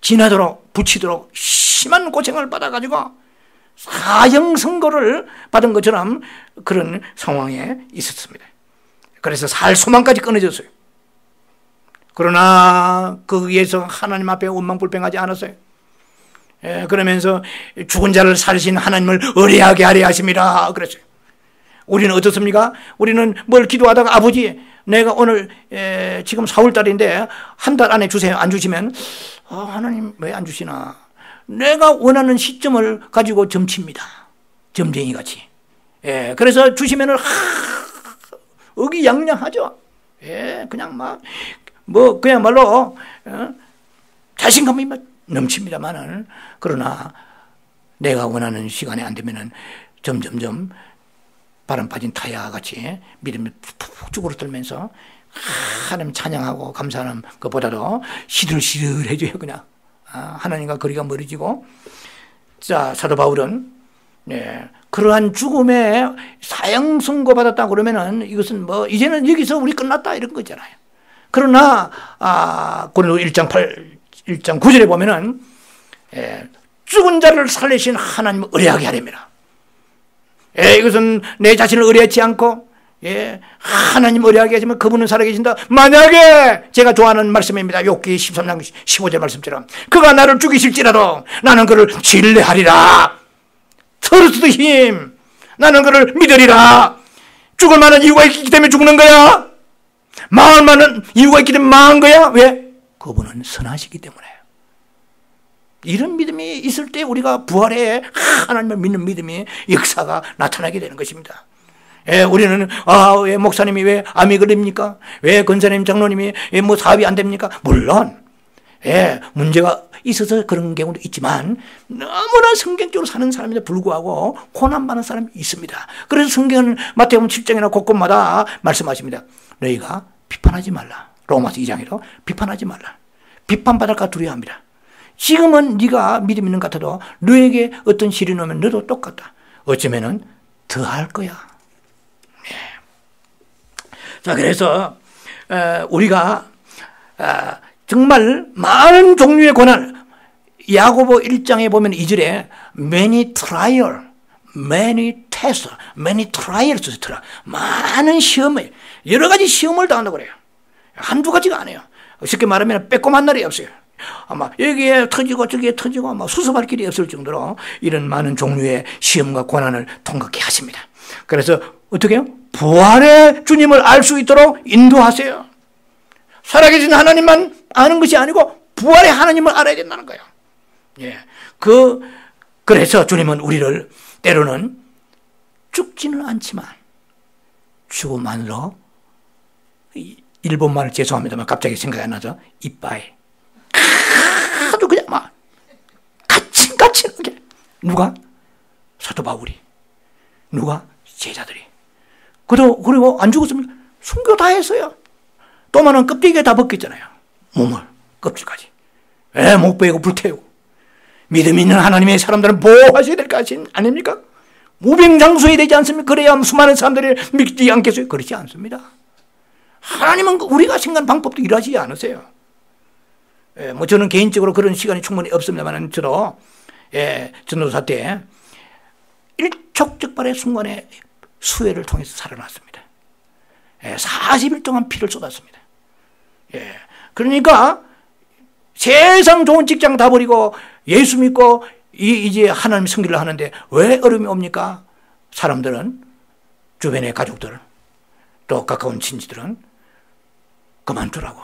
지나도록 붙이도록 심한 고생을 받아가지고 사형 선고를 받은 것처럼 그런 상황에 있었습니다. 그래서 살 소망까지 끊어졌어요. 그러나 거기에서 하나님 앞에 원망불평하지 않았어요. 그러면서 죽은 자를 살리신 하나님을 의뢰하게 하려 하심이라 그랬어요. 우리는 어떻습니까? 우리는 뭘 기도하다가 아버지 내가 오늘 지금 4월달인데 한 달 안에 주세요. 안 주시면 하나님 왜 안 주시나? 내가 원하는 시점을 가지고 점칩니다. 점쟁이 같이. 그래서 주시면은 의기양양하죠. 그냥 막 뭐 그야말로 자신감이 넘칩니다만은, 그러나 내가 원하는 시간에 안 되면은 점점점 바람 빠진 타이어 같이 믿음이 푹푹 쭈그러들면서 하나님 찬양하고 감사하는 것보다도 시들시들해져요. 그냥 하나님과 거리가 멀어지고. 자, 사도 바울은 그러한 죽음에 사형 선고받았다 그러면은 이것은 뭐 이제는 여기서 우리 끝났다 이런 거잖아요. 그러나 고린도 1장 9절에 보면은 죽은 자를 살리신 하나님을 의뢰하게 하렵니다. 이것은 내 자신을 의뢰하지 않고 하나님 의뢰하게 하지만 그분은 살아계신다. 만약에 제가 좋아하는 말씀입니다. 욥기 13장 15절 말씀처럼 그가 나를 죽이실지라도 나는 그를 신뢰하리라. 서르스도 힘, 나는 그를 믿으리라. 죽을 만한 이유가 있기 때문에 죽는 거야. 망할 만한 이유가 있기 때문에 망한 거야. 왜? 그분은 선하시기 때문에. 이런 믿음이 있을 때 우리가 부활에 하나님을 믿는 믿음이 역사가 나타나게 되는 것입니다. 우리는 왜 목사님이 왜 암이 걸립니까? 왜 권사님 장로님이 뭐 사업이 안 됩니까? 물론 문제가 있어서 그런 경우도 있지만 너무나 성경적으로 사는 사람인데 불구하고 고난받는 사람이 있습니다. 그래서 성경은 마태복음 7장이나 곳곳마다 말씀하십니다. 너희가 비판하지 말라. 로마서 2장에도 비판하지 말라. 비판받을까 두려워합니다. 지금은 네가 믿음 있는 것 같아도 너에게 어떤 시련이 오면 너도 똑같다. 어쩌면은 더 할 거야. 자, 그래서 우리가 정말 많은 종류의 고난, 야고보 1장에 보면 2절에 many trial, many test, many trials, 많은 시험을, 여러 가지 시험을 당한다고 그래요. 한두 가지가 아니에요. 쉽게 말하면 빼꼼한 날이 없어요. 아마 여기에 터지고 저기에 터지고 아마 수습할 길이 없을 정도로 이런 많은 종류의 시험과 고난을 통과케 하십니다. 그래서 어떻게 해요? 부활의 주님을 알 수 있도록 인도하세요. 살아계신 하나님만 아는 것이 아니고 부활의 하나님을 알아야 된다는 거예요. 그래서 주님은 우리를 때로는 죽지는 않지만 죽음만으로, 일본말을 죄송합니다만 갑자기 생각이 안 나죠. 이빠이. 아주 그냥 막 까칠까칠하게. 누가? 사도 바울이. 누가? 제자들이. 그리고 안 죽었습니까? 순교 다 했어요. 또 많은 껍데기에 다 벗겼잖아요. 몸을, 껍질까지. 못 베고 불태우고. 믿음 있는 하나님의 사람들은 보호하셔야 될 것 아닙니까? 무병장수해야 되지 않습니까? 그래야 수많은 사람들이 믿지 않겠어요? 그렇지 않습니다. 하나님은 우리가 생각하는 방법도 일하시지 않으세요. 뭐 저는 개인적으로 그런 시간이 충분히 없습니다만 저도 전도사 때 일촉즉발의 순간에 수혜를 통해서 살아났습니다. 40일 동안 피를 쏟았습니다. 그러니까 세상 좋은 직장 다 버리고 예수 믿고 이제 하나님 섬기를 하는데 왜 어려움이 옵니까? 사람들은, 주변의 가족들, 또 가까운 친지들은 그만두라고.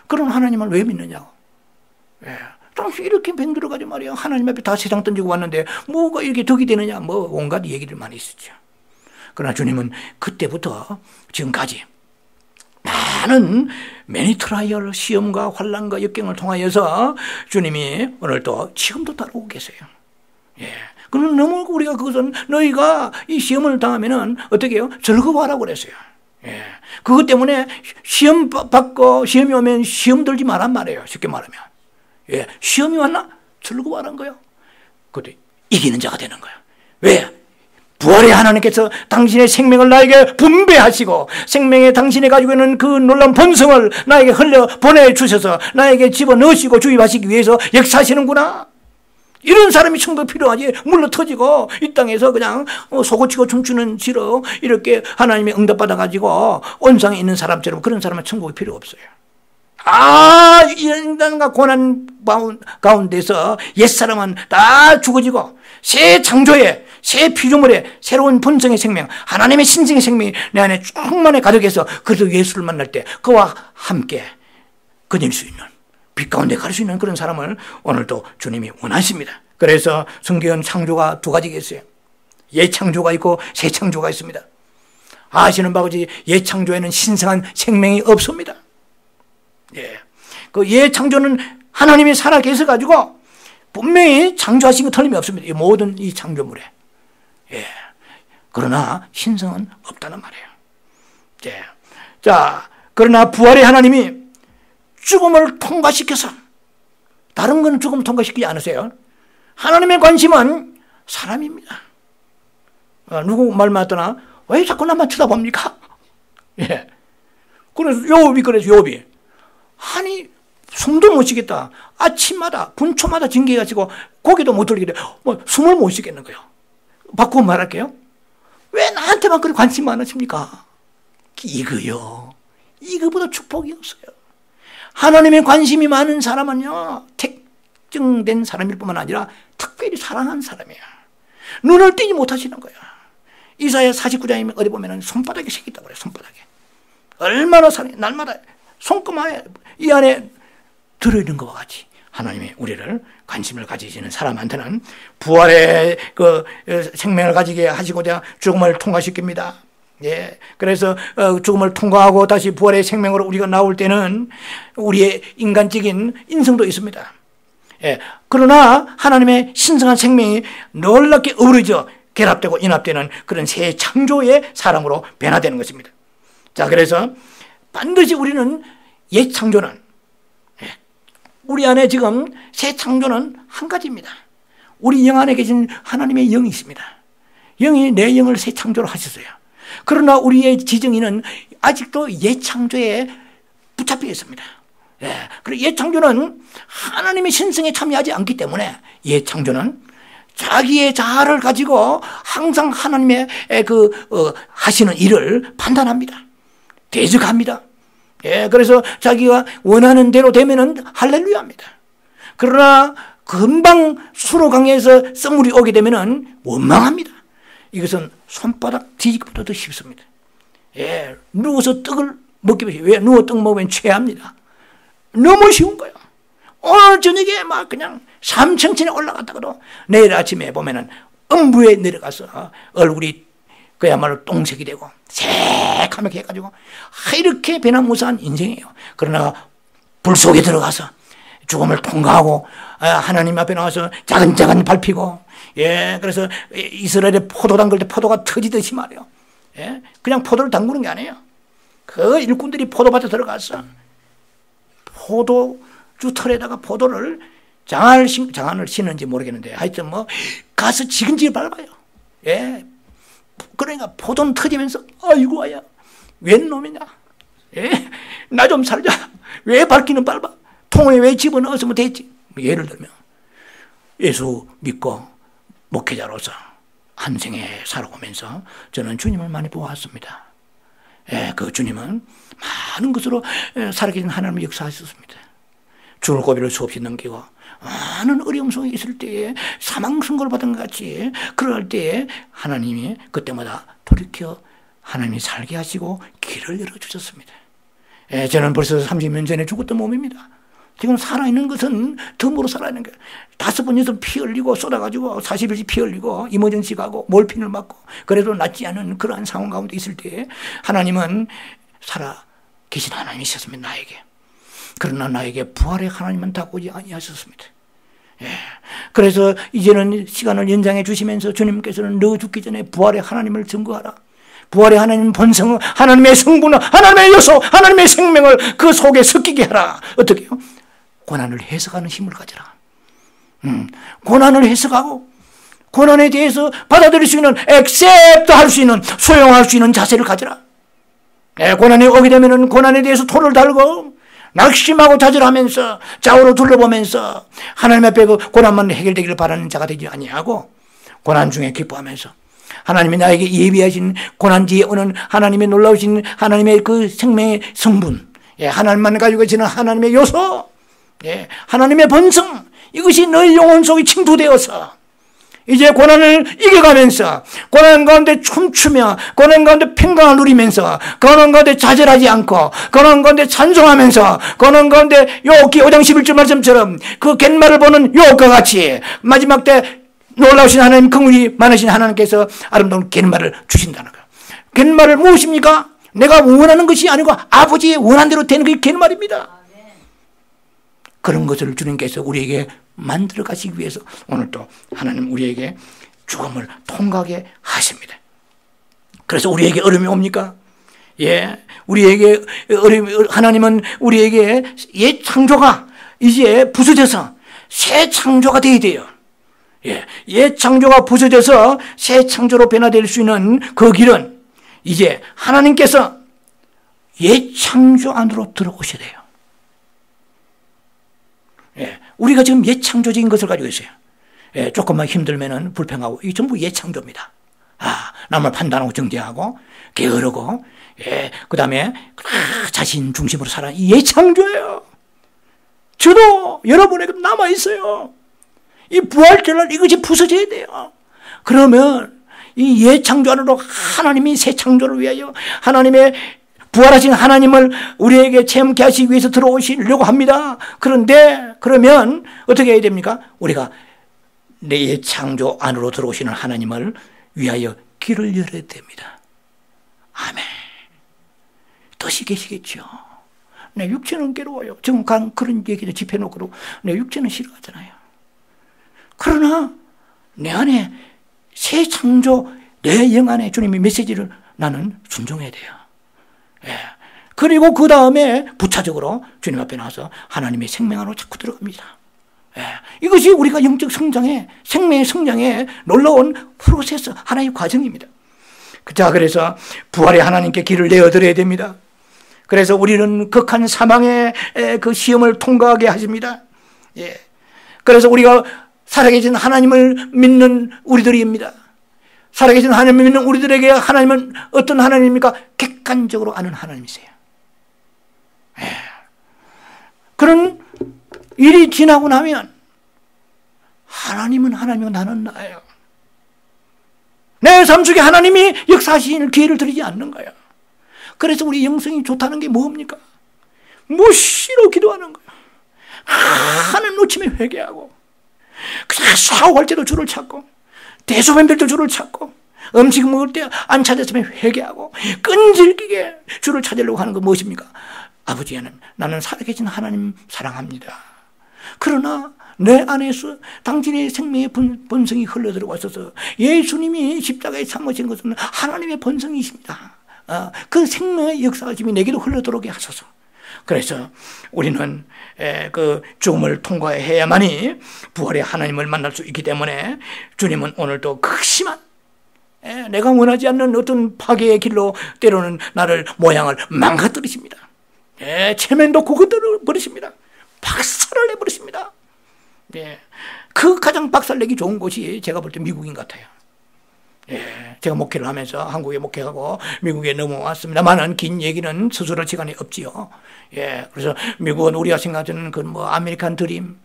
그럼 하나님을 왜 믿느냐고. 당신 이렇게 병들어가지고 말이야. 하나님 앞에 다 세상 던지고 왔는데 뭐가 이렇게 덕이 되느냐. 뭐 온갖 얘기를 많이 있었죠. 그러나 주님은 그때부터 지금까지 많은 매니 트라이얼, 시험과 환난과 역경을 통하여서 주님이 오늘 또 지금도 따르고 계세요. 그럼 너무 우리가 그것은 너희가 이 시험을 당하면은 어떻게 해요? 즐거워하라고 그랬어요. 그것 때문에 시험 받고 시험이 오면 시험 들지 말란 말이에요. 쉽게 말하면. 시험이 왔나? 즐거워하는 거예요. 그때 이기는 자가 되는 거예요. 왜? 부활의 하나님께서 당신의 생명을 나에게 분배하시고 생명에 당신이 가지고 있는 그 놀라운 본성을 나에게 흘려 보내주셔서 나에게 집어넣으시고 주입하시기 위해서 역사하시는구나. 이런 사람이 천국 필요하지. 물러 터지고 이 땅에서 그냥 소고치고 춤추는 지로 이렇게 하나님의 응답받아가지고 온상에 있는 사람처럼 그런 사람은 천국이 필요 없어요. 인간과 고난 가운데서 옛사람은 다 죽어지고 새 창조에, 새 피조물에 새로운 본성의 생명, 하나님의 신성의 생명이 내 안에 충만히 가득해서 그래서 예수를 만날 때 그와 함께 거닐 수 있는, 빛 가운데 갈 수 있는 그런 사람을 오늘도 주님이 원하십니다. 그래서 성경은 창조가 두 가지가 있어요. 옛 창조가 있고 새 창조가 있습니다. 아시는 바같이 옛 창조에는 신성한 생명이 없습니다. 그 예창조는 하나님이 살아 계셔가지고 분명히 창조하신 거 틀림이 없습니다. 이 모든 이 창조물에. 예. 그러나 신성은 없다는 말이에요. 예. 자, 그러나 부활의 하나님이 죽음을 통과시켜서, 다른 건 죽음 통과시키지 않으세요. 하나님의 관심은 사람입니다. 누구 말 맞더나 왜 자꾸 나만 쳐다봅니까? 예. 그래서 욥이 아니 숨도 못 쉬겠다. 아침마다 분초마다 징계가지고 고기도 못 들게 돼. 뭐 숨을 못 쉬겠는 거예요. 바꾸고 말할게요. 왜 나한테만 그렇게 관심 많으십니까? 이거요. 이거보다 축복이 없어요. 하나님의 관심이 많은 사람은요, 특정된 사람일 뿐만 아니라 특별히 사랑하는 사람이에요. 눈을 떼지 못하시는 거예요. 이사야 49장에 어디 보면 손바닥에 색이 있다고 그래요. 손바닥에. 얼마나 사랑해. 날마다 손금에 이 안에 들어있는 것과 같이 하나님이 우리를 관심을 가지시는 사람한테는 부활의 그 생명을 가지게 하시고자 죽음을 통과시킵니다. 예. 그래서 죽음을 통과하고 다시 부활의 생명으로 우리가 나올 때는 우리의 인간적인 인성도 있습니다. 예. 그러나 하나님의 신성한 생명이 놀랍게 어우러져 결합되고 연합되는 그런 새 창조의 사람으로 변화되는 것입니다. 자, 그래서 반드시 우리는 옛 창조는, 우리 안에 지금 새 창조는 한 가지입니다. 우리 영 안에 계신 하나님의 영이 있습니다. 영이 내 영을 새 창조로 하셨어요. 그러나 우리의 지정이는 아직도 옛 창조에 붙잡혀 있습니다. 예. 그리고 옛 창조는 하나님의 신성에 참여하지 않기 때문에 옛 창조는 자기의 자아를 가지고 항상 하나님의 하시는 일을 판단합니다. 대적합니다. 예, 그래서 자기가 원하는 대로 되면은 할렐루야입니다. 그러나 금방 수로강에서 썰물이 오게 되면은 원망합니다. 이것은 손바닥 뒤집기보다 더 쉽습니다. 예, 누워서 떡을 먹기 위해, 왜 누워 떡 먹으면 취합니다. 너무 쉬운 거예요. 오늘 저녁에 막 그냥 삼층천에 올라갔다가도 내일 아침에 보면은 음부에 내려가서 얼굴이 그야말로 똥색이 되고 새카맣게 해가지고 이렇게 변화무쌍한 인생이에요. 그러나 불 속에 들어가서 죽음을 통과하고 하나님 앞에 나와서 자근자근 밟히고, 예, 그래서 이스라엘에 포도 담글 때 포도가 터지듯이 말이에요. 예, 그냥 포도를 담그는 게 아니에요. 그 일꾼들이 포도밭에 들어가서 포도주 털에다가 포도를 장안을 신는지 모르겠는데 하여튼 뭐 가서 지근지근 밟아요. 예, 그러니까 포도는 터지면서 아이고 아야 웬 놈이냐, 예? 나 좀 살자. 왜 밟기는 밟아? 통에 왜 집어넣었으면 됐지. 예를 들면 예수 믿고 목회자로서 한 생에 살아오면서 저는 주님을 많이 보았습니다. 예, 그 주님은 많은 것으로 살아계신 하나님의 역사하셨습니다. 죽을 고비를 수없이 넘기고 많은 어려움 속에 있을 때에 사망 선고를 받은 것 같이 그럴 때에 하나님이 그때마다 돌이켜 하나님이 살게 하시고 길을 열어주셨습니다. 예, 저는 벌써 30년 전에 죽었던 몸입니다. 지금 살아있는 것은 덤으로 살아있는 거예요. 5번, 6번 피 흘리고 쏟아가지고 40일씩 피 흘리고 이머전시 가고 몰핀을 맞고 그래도 낫지 않은 그러한 상황 가운데 있을 때 하나님은 살아 계신 하나님이셨습니다. 나에게. 그러나 나에게 부활의 하나님은 다 오지 아니하셨습니다. 예. 그래서 이제는 시간을 연장해 주시면서 주님께서는 너 죽기 전에 부활의 하나님을 증거하라. 부활의 하나님 본성, 하나님의 성분, 하나님의 요소, 하나님의 생명을 그 속에 섞이게 하라. 어떻게 해요? 고난을 해석하는 힘을 가져라. 고난을 해석하고 고난에 대해서 받아들일 수 있는 액셉트 할 수 있는, 수용할 수 있는 자세를 가져라. 예, 고난이 오게 되면은 고난에 대해서 토를 달고 낙심하고 좌절하면서 좌우로 둘러보면서 하나님 앞에 그 고난만 해결되기를 바라는 자가 되지 아니하고 고난 중에 기뻐하면서 하나님이 나에게 예비하신 고난 뒤에 오는 하나님의 놀라우신 하나님의 그 생명의 성분, 예, 하나님만 가지고 지는 하나님의 요소, 예, 하나님의 본성, 이것이 너의 영혼 속에 침투되어서 이제 고난을 이겨가면서 고난 가운데 춤추며 고난 가운데 평강을 누리면서 고난 가운데 좌절하지 않고 고난 가운데 찬송하면서 고난 가운데 욥기 5장 11절 말씀처럼 그 갯말을 보는 욥과 같이 마지막 때 놀라우신 하나님, 긍휼이 많으신 하나님께서 아름다운 갯말을 주신다는 거예요. 갯말을 무엇입니까? 내가 원하는 것이 아니고 아버지의 원한 대로 되는 게 갯말입니다. 그런 것을 주님께서 우리에게 만들어 가시기 위해서 오늘도 하나님 우리에게 죽음을 통과하게 하십니다. 그래서 우리에게 어려움이 옵니까? 예, 우리에게 하나님은 우리에게 옛 창조가 이제 부서져서 새 창조가 되어야 돼요. 예, 옛 창조가 부서져서 새 창조로 변화될 수 있는 그 길은 이제 하나님께서 옛 창조 안으로 들어오셔야 돼요. 예, 우리가 지금 옛 창조적인 것을 가지고 있어요. 예, 조금만 힘들면은 불평하고 이게 전부 옛 창조입니다. 남을 판단하고 정죄하고 게으르고, 예, 그 다음에 자신 중심으로 살아. 이 옛 창조예요. 저도 여러분에게 남아 있어요. 이 부활절날 이것이 부서져야 돼요. 그러면 이 옛 창조 안으로 하나님이 새 창조를 위하여 하나님의 부활하신 하나님을 우리에게 체험케 하시기 위해서 들어오시려고 합니다. 그런데 그러면 어떻게 해야 됩니까? 우리가 내 옛 창조 안으로 들어오시는 하나님을 위하여 길을 열어야 됩니다. 아멘. 뜻이 계시겠죠. 내 육체는 괴로워요. 지금 그런 얘기를 집해놓고 내 육체는 싫어하잖아요. 그러나 내 안에 새 창조, 내 영 안에 주님의 메시지를 나는 순종해야 돼요. 예. 그리고 그 다음에 부차적으로 주님 앞에 나와서 하나님의 생명 안으로 자꾸 들어갑니다. 예. 이것이 우리가 영적 성장의, 생명의 성장에 놀라운 프로세스, 하나의 과정입니다. 자, 그래서 부활의 하나님께 길을 내어드려야 됩니다. 그래서 우리는 극한 사망의 그 시험을 통과하게 하십니다. 예. 그래서 우리가 살아계신 하나님을 믿는 우리들입니다. 살아계신 하나님을 믿는 우리들에게 하나님은 어떤 하나님입니까? 객관적으로 아는 하나님이세요. 예. 그런 일이 지나고 나면 하나님은 하나님이고 나는 나예요. 내 삶 속에 하나님이 역사하시는 기회를 드리지 않는 거예요. 그래서 우리 영성이 좋다는 게 뭡니까? 무시로 기도하는 거예요. 하는 놓치면 회개하고, 그냥 샤워할 때도 주를 찾고, 대소변 때 주를 찾고, 음식 먹을 때 안 찾았으면 회개하고, 끈질기게 주를 찾으려고 하는 건 무엇입니까? 아버지 하나님, 나는 살아계신 하나님 사랑합니다. 그러나 내 안에서 당신의 생명의 본성이 흘러들어와 있어서 예수님이 십자가에 참으신 것은 하나님의 본성이십니다. 그 생명의 역사심이 내게도 흘러들어오게 하소서. 그래서 우리는 그 죽음을 통과해야만이 부활의 하나님을 만날 수 있기 때문에 주님은 오늘도 극심한 내가 원하지 않는 어떤 파괴의 길로 때로는 나를 모양을 망가뜨리십니다. 체면도 고급들어 버리십니다. 박살을 내버리십니다. 그 가장 박살내기 좋은 곳이 제가 볼 때 미국인 같아요. 제가 목회를 하면서 한국에 목회하고 미국에 넘어왔습니다만은 긴 얘기는 스스로 시간이 없지요. 그래서 미국은 우리가 생각하는 그 아메리칸 드림,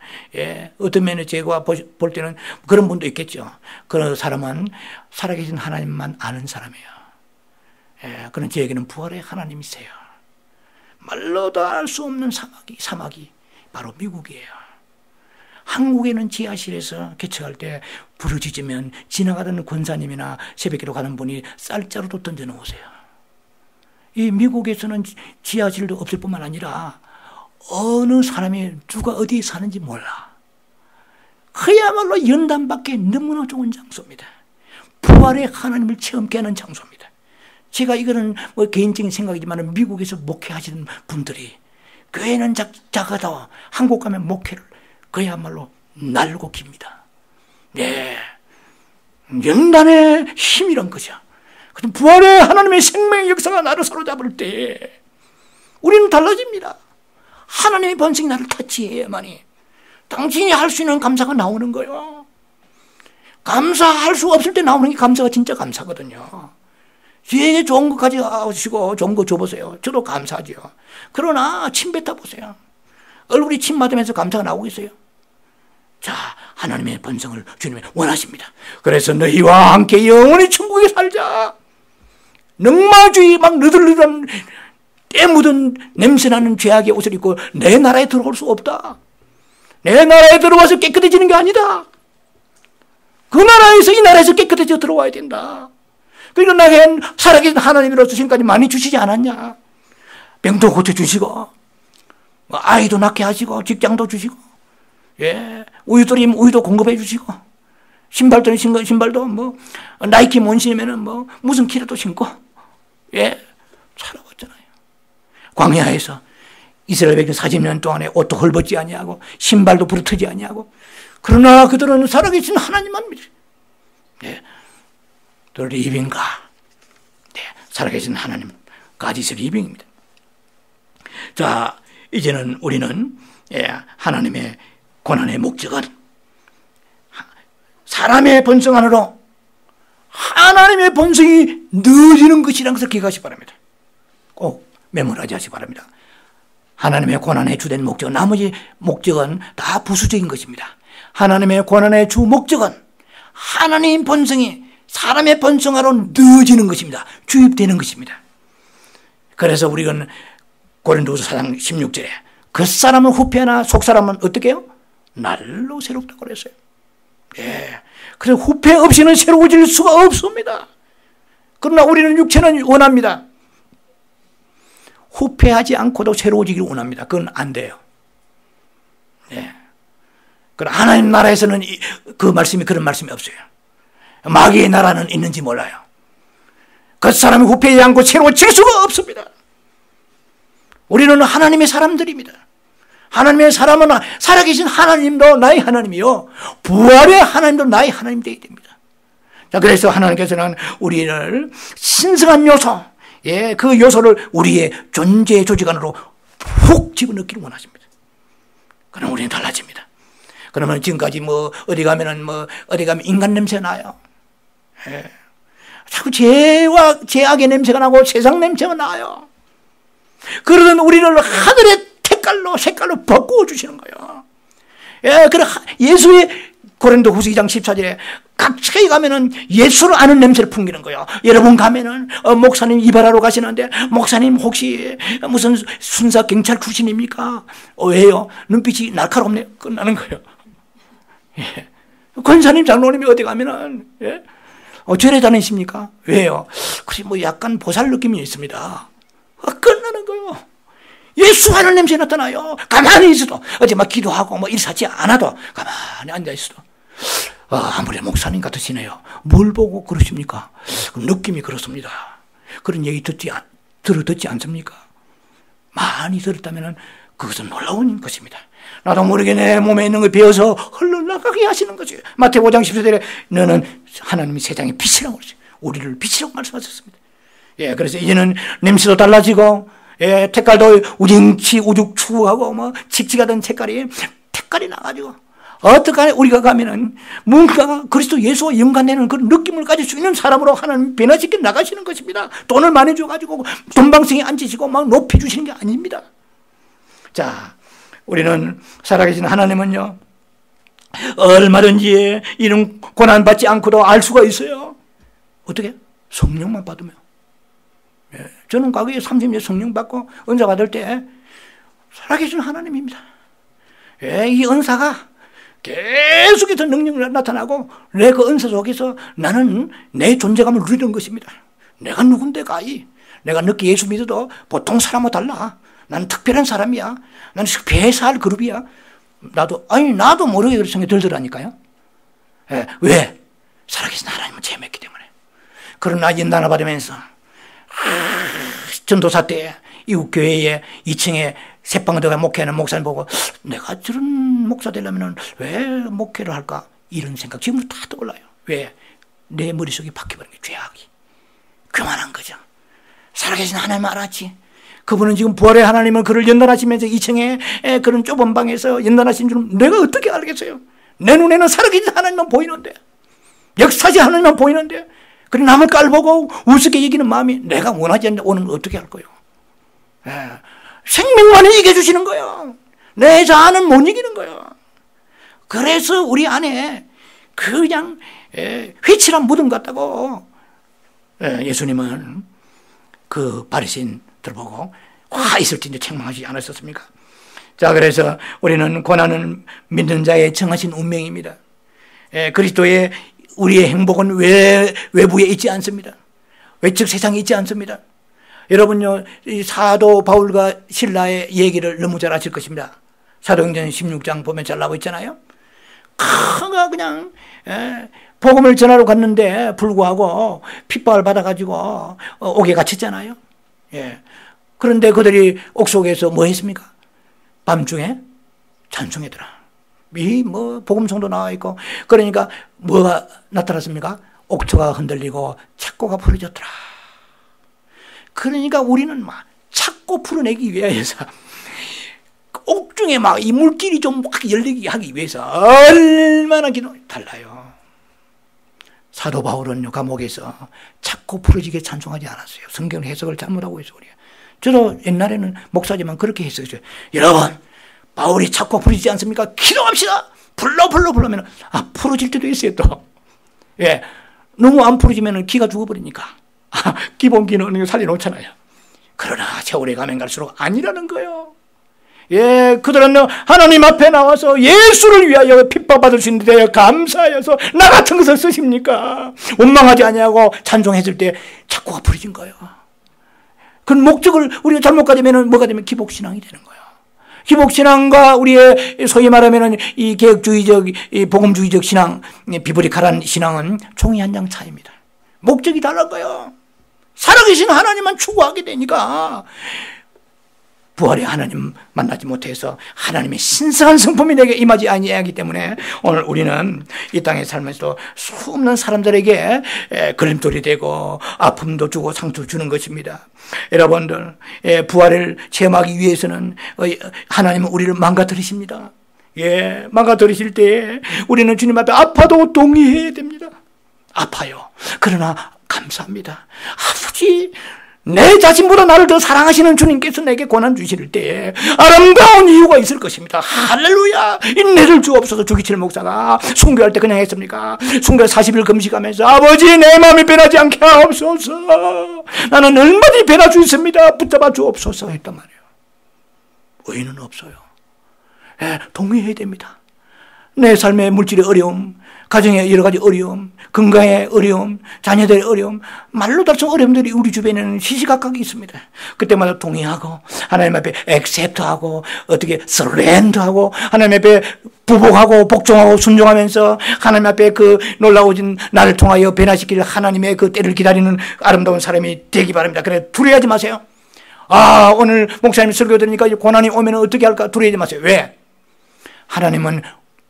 어떤 면에 제가 볼 때는 그런 분도 있겠죠. 그런 사람은 살아계신 하나님만 아는 사람이에요. 그런 저에게는 부활의 하나님이세요. 말로도 알 수 없는 사막이 바로 미국이에요. 한국에는 지하실에서 개척할 때 부르짖으면 지나가던 권사님이나 새벽기도 가는 분이 쌀자루도 던져 놓으세요. 이 미국에서는 지하실도 없을 뿐만 아니라 어느 사람이 누가 어디에 사는지 몰라. 그야말로 연단받기에 너무나 좋은 장소입니다. 부활의 하나님을 체험케 하는 장소입니다. 제가 이거는 개인적인 생각이지만 미국에서 목회하시는 분들이 교회는 작아도 한국 가면 목회를 그야말로 날고 깁니다. 연단의 힘이란 거죠. 부활의 하나님의 생명의 역사가 나를 사로잡을 때 우리는 달라집니다. 하나님의 본성이 나를 터치해야만이 당신이 할 수 있는 감사가 나오는 거예요. 감사할 수 없을 때 나오는 게 감사가 진짜 감사거든요. 저에게 좋은 거 가져가시고 좋은 거 줘보세요. 저도 감사하죠. 그러나 침 뱉어보세요. 얼굴이 침 맞으면서 감사가 나오고 있어요. 자, 하나님의 본성을 주님이 원하십니다. 그래서 너희와 함께 영원히 천국에 살자. 넉마주의 막 느들느들한 때 묻은 냄새나는 죄악의 옷을 입고 내 나라에 들어올 수 없다. 내 나라에 들어와서 깨끗해지는 게 아니다. 그 나라에서 이 나라에서 깨끗해져 들어와야 된다. 그리고 나에겐 살아계신 하나님으로서 지금까지 많이 주시지 않았냐. 병도 고쳐주시고 아이도 낳게 하시고 직장도 주시고, 예, 우유들이면 우유도 공급해 주시고, 신발도 뭐 나이키 못 신으면은 뭐 무슨 키라도 신고, 예, 살아왔잖아요. 광야에서 이스라엘 백성 40년 동안에 옷도 헐벗지 아니하고 신발도 부르트지 아니하고, 그러나 그들은 살아계신 하나님만 믿어요. 네. 또 리빙가, 네, 살아계신 하나님 가디스 리빙입니다. 자, 이제는 우리는, 예, 하나님의 고난의 목적은 사람의 본성 안으로 하나님의 본성이 넣어지는 것이라는 것을 기억하시기 바랍니다. 꼭 메모하지 하시기 바랍니다. 하나님의 고난의 주된 목적, 나머지 목적은 다 부수적인 것입니다. 하나님의 고난의 주 목적은 하나님 본성이 사람의 본성으로 넣어지는 것입니다. 주입되는 것입니다. 그래서 우리는 고린도후서 4장 16절에 겉사람은 후패하나 속사람은 어떻게 해요? 날로 새롭다고 그랬어요. 예. 그래서 후패 없이는 새로워질 수가 없습니다. 그러나 우리는 육체는 원합니다. 후패하지 않고도 새로워지기를 원합니다. 그건 안 돼요. 예. 그러나 하나님 나라에서는 그 말씀이 그런 말씀이 없어요. 마귀의 나라는 있는지 몰라요. 그 사람이 후패하지 않고 새로워질 수가 없습니다. 우리는 하나님의 사람들입니다. 하나님의 사람은 살아계신 하나님도 나의 하나님이요, 부활의 하나님도 나의 하나님 되어야 됩니다. 자, 그래서 하나님께서는 우리를 신성한 요소, 예, 그 요소를 우리의 존재의 조직 안으로 푹 집어넣기를 원하십니다. 그럼 우리는 달라집니다. 그러면 지금까지 어디 가면 인간 냄새 나요. 예. 자꾸 죄악의 냄새가 나고 세상 냄새가 나요. 그러던 우리를 하늘의 색깔로 바꾸어 주시는 거예요. 예, 그래 예수의 고린도후서 2장 14절에 각처에 가면은 예수를 아는 냄새를 풍기는 거예요. 여러분 가면은 목사님 이발하러 가시는데, 목사님 혹시 무슨 순사 경찰 출신입니까? 왜요? 눈빛이 날카롭네요. 끝나는 거예요. 예. 권사님 장로님이 어디 가면은, 예? 절에 다니십니까? 왜요? 그래 약간 보살 느낌이 있습니다. 끝나는 거예요. 예수 하는 냄새 나타나요. 가만히 있어도, 어제 기도하고 일사치 않아도 가만히 앉아 있어도, 아무리 목사님 같으시네요. 뭘 보고 그러십니까? 느낌이 그렇습니다. 그런 얘기 듣지 않습니까? 많이 들었다면 그것은 놀라운 것입니다. 나도 모르게 내 몸에 있는 걸 베어서 흘러나가게 하시는 거지. 마태복음 5장 14절에 너는 하나님이 세상의 빛이라고 그러죠. 우리를 빛이라고 말씀하셨습니다. 예, 그래서 이제는 냄새도 달라지고, 예, 색깔도 우죽추하고 칙칙하던 색깔이 나가지고, 어떡하냐, 우리가 가면은 뭔가 그리스도 예수와 연관되는 그런 느낌을 가질 수 있는 사람으로 하나님 변화시켜 나가시는 것입니다. 돈을 많이 줘가지고 돈방석에 앉으시고 높여주시는 게 아닙니다. 자, 우리는 살아계신 하나님은요, 얼마든지 이런 고난받지 않고도 알 수가 있어요. 어떻게? 성령만 받으면. 예, 저는 과거에 30년 성령 받고 은사 받을 때 살아계신 하나님입니다. 예, 이 은사가 계속해서 능력이 나타나고 내 그 은사 속에서 나는 내 존재감을 누리는 것입니다. 내가 누군데가 내가 늦게 예수 믿어도 보통 사람과 달라. 나는 특별한 사람이야. 나는 배사할 그룹이야. 나도 모르게 그런 생각이 들더라니까요. 예, 왜? 살아계신 하나님은 재밌기 때문에. 그러나 연단을 받으면서 전도사 때 이웃 교회에 2층에 새방에 들어가 목회하는 목사님 보고 내가 저런 목사 되려면 왜 목회를 할까? 이런 생각 지금도 다 떠올라요. 왜? 내 머릿속에 박혀버린 게 죄악이. 교만한 거죠. 살아계신 하나님 알았지. 그분은 지금 부활의 하나님은 그를 연단하시면서 2층에 그런 좁은 방에서 연단하신 줄 내가 어떻게 알겠어요? 내 눈에는 살아계신 하나님만 보이는데, 역사지 하나님만 보이는데, 그래 남을 깔보고 우습게 여기는 마음이 내가 원하지 않는데 오늘 어떻게 할 거예요? 생명만을 이겨주시는 거예요. 내 자아는 못 이기는 거예요. 그래서 우리 안에 그냥 휘칠한 무덤 같다고 예수님은 그 바리새인들 보고 화 있을지 책망하지 않았었습니까? 자, 그래서 우리는 고난은 믿는 자의 정하신 운명입니다. 그리스도의 우리의 행복은 외부에 있지 않습니다. 외적 세상에 있지 않습니다. 여러분요, 이 사도 바울과 실라의 얘기를 너무 잘 아실 것입니다. 사도행전 16장 보면 잘 나오고 있잖아요. 그냥 복음을 전하러 갔는데 불구하고 핍박을 받아가지고 옥에 갇혔잖아요. 예. 그런데 그들이 옥속에서 뭐 했습니까? 밤중에 찬송했더라. 복음성도 나와 있고, 그러니까 뭐가 나타났습니까? 옥토가 흔들리고 착고가 풀어졌더라. 그러니까 우리는 막 착고 풀어내기 위해서 옥중에 막 이 물길이 좀 확 열리게 하기 위해서 얼마나 달라요. 사도 바울은요, 감옥에서 착고 풀어지게 찬송하지 않았어요. 성경 해석을 잘못하고 있어요. 저도 옛날에는 목사지만 그렇게 했었어요. 여러분, 바울이 착고 풀어지지 않습니까? 기도합시다. 불러면 풀어질 때도 있어요. 또 예, 너무 안 풀어지면 기가 죽어버리니까 기본 기능을 살려놓잖아요. 그러나 세월이 가면 갈수록 아니라는 거예요. 예, 그들은 하나님 앞에 나와서 예수를 위하여 핍박받을 수 있는데 감사하여서 나 같은 것을 쓰십니까? 원망하지 아니하고 찬송했을 때 착고가 풀어진 거예요. 그 목적을 우리가 잘못 가지면 뭐가 되면 기복신앙이 되는 거예요. 기복신앙과 우리의 소위 말하면 이 개혁주의적, 이 복음주의적 신앙, 비브리칼한 신앙은 종이 한 장 차이입니다. 목적이 다른 거예요. 살아계신 하나님만 추구하게 되니까 부활의 하나님 만나지 못해서 하나님의 신성한 성품이 내게 임하지 아니하기 때문에 오늘 우리는 이 땅에 살면서 수없는 사람들에게 걸림돌이 되고 아픔도 주고 상처도 주는 것입니다. 여러분들, 부활을 체험하기 위해서는 하나님은 우리를 망가뜨리십니다. 예, 망가뜨리실 때 우리는 주님 앞에 아파도 동의해야 됩니다. 아파요. 그러나 감사합니다. 아버지, 내 자신보다 나를 더 사랑하시는 주님께서 내게 고난 주실 때에 아름다운 이유가 있을 것입니다. 할렐루야. 인내를 주옵소서. 주기철 목사가 숭배할 때 그냥 했습니까? 숭배 40일 금식하면서 아버지, 내 마음이 변하지 않게 하옵소서. 나는 얼마든지 변할 수 있습니다. 붙잡아 주옵소서 했단 말이에요. 의인은 없어요. 예, 동의해야 됩니다. 내 삶의 물질의 어려움, 가정의 여러 가지 어려움, 건강의 어려움, 자녀들의 어려움, 말로 달성 어려움들이 우리 주변에는 시시각각이 있습니다. 그때마다 동의하고 하나님 앞에 액셉트하고 어떻게 서렌더하고 하나님 앞에 부복하고 복종하고 순종하면서 하나님 앞에 그 놀라워진 나를 통하여 변화시킬 하나님의 그 때를 기다리는 아름다운 사람이 되기 바랍니다. 그래, 두려워하지 마세요. 오늘 목사님 설교 들으니까 고난이 오면 어떻게 할까? 두려워하지 마세요. 왜? 하나님은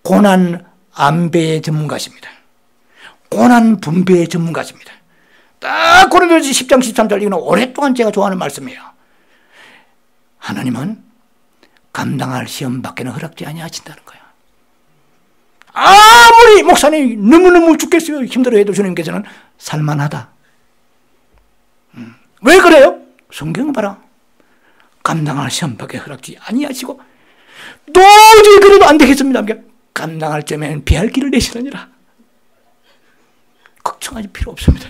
고난 안배의 전문가십니다. 고난 분배의 전문가십니다. 딱 고린도전서 10장 13절, 이거는 오랫동안 제가 좋아하는 말씀이에요. 하나님은 감당할 시험 밖에는 허락지 아니하신다는 거예요. 아무리 목사님 너무너무 죽겠어요 힘들어해도 주님께서는 살만하다. 왜 그래요? 성경 봐라. 감당할 시험 밖에 허락지 아니하시고 도저히 그래도 안 되겠습니다. 감당할 점에는 피할 길을 내시느니라. 걱정하지 필요 없습니다.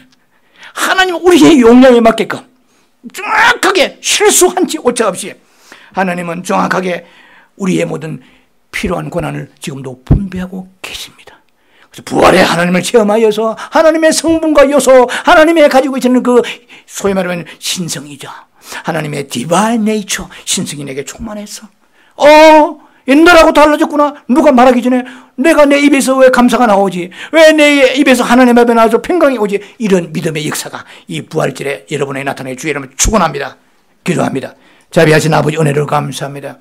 하나님은 우리의 용량에 맞게끔 정확하게 실수 한 치 오차 없이 하나님은 정확하게 우리의 모든 필요한 고난을 지금도 분배하고 계십니다. 그래서 부활의 하나님을 체험하여서 하나님의 성분과 요소, 하나님의 가지고 계시는 그 소위 말하면 신성이죠. 하나님의 디바인 네이처, 신성이 내게 충만해서 옛날하고 달라졌구나. 누가 말하기 전에 내가 내 입에서 왜 감사가 나오지? 왜 내 입에서 하나님 앞에 나와서 평강이 오지? 이런 믿음의 역사가 이 부활절에 여러분에게 나타내 주의 이름을 축원합니다. 기도합니다. 자비하신 아버지, 은혜를 감사합니다.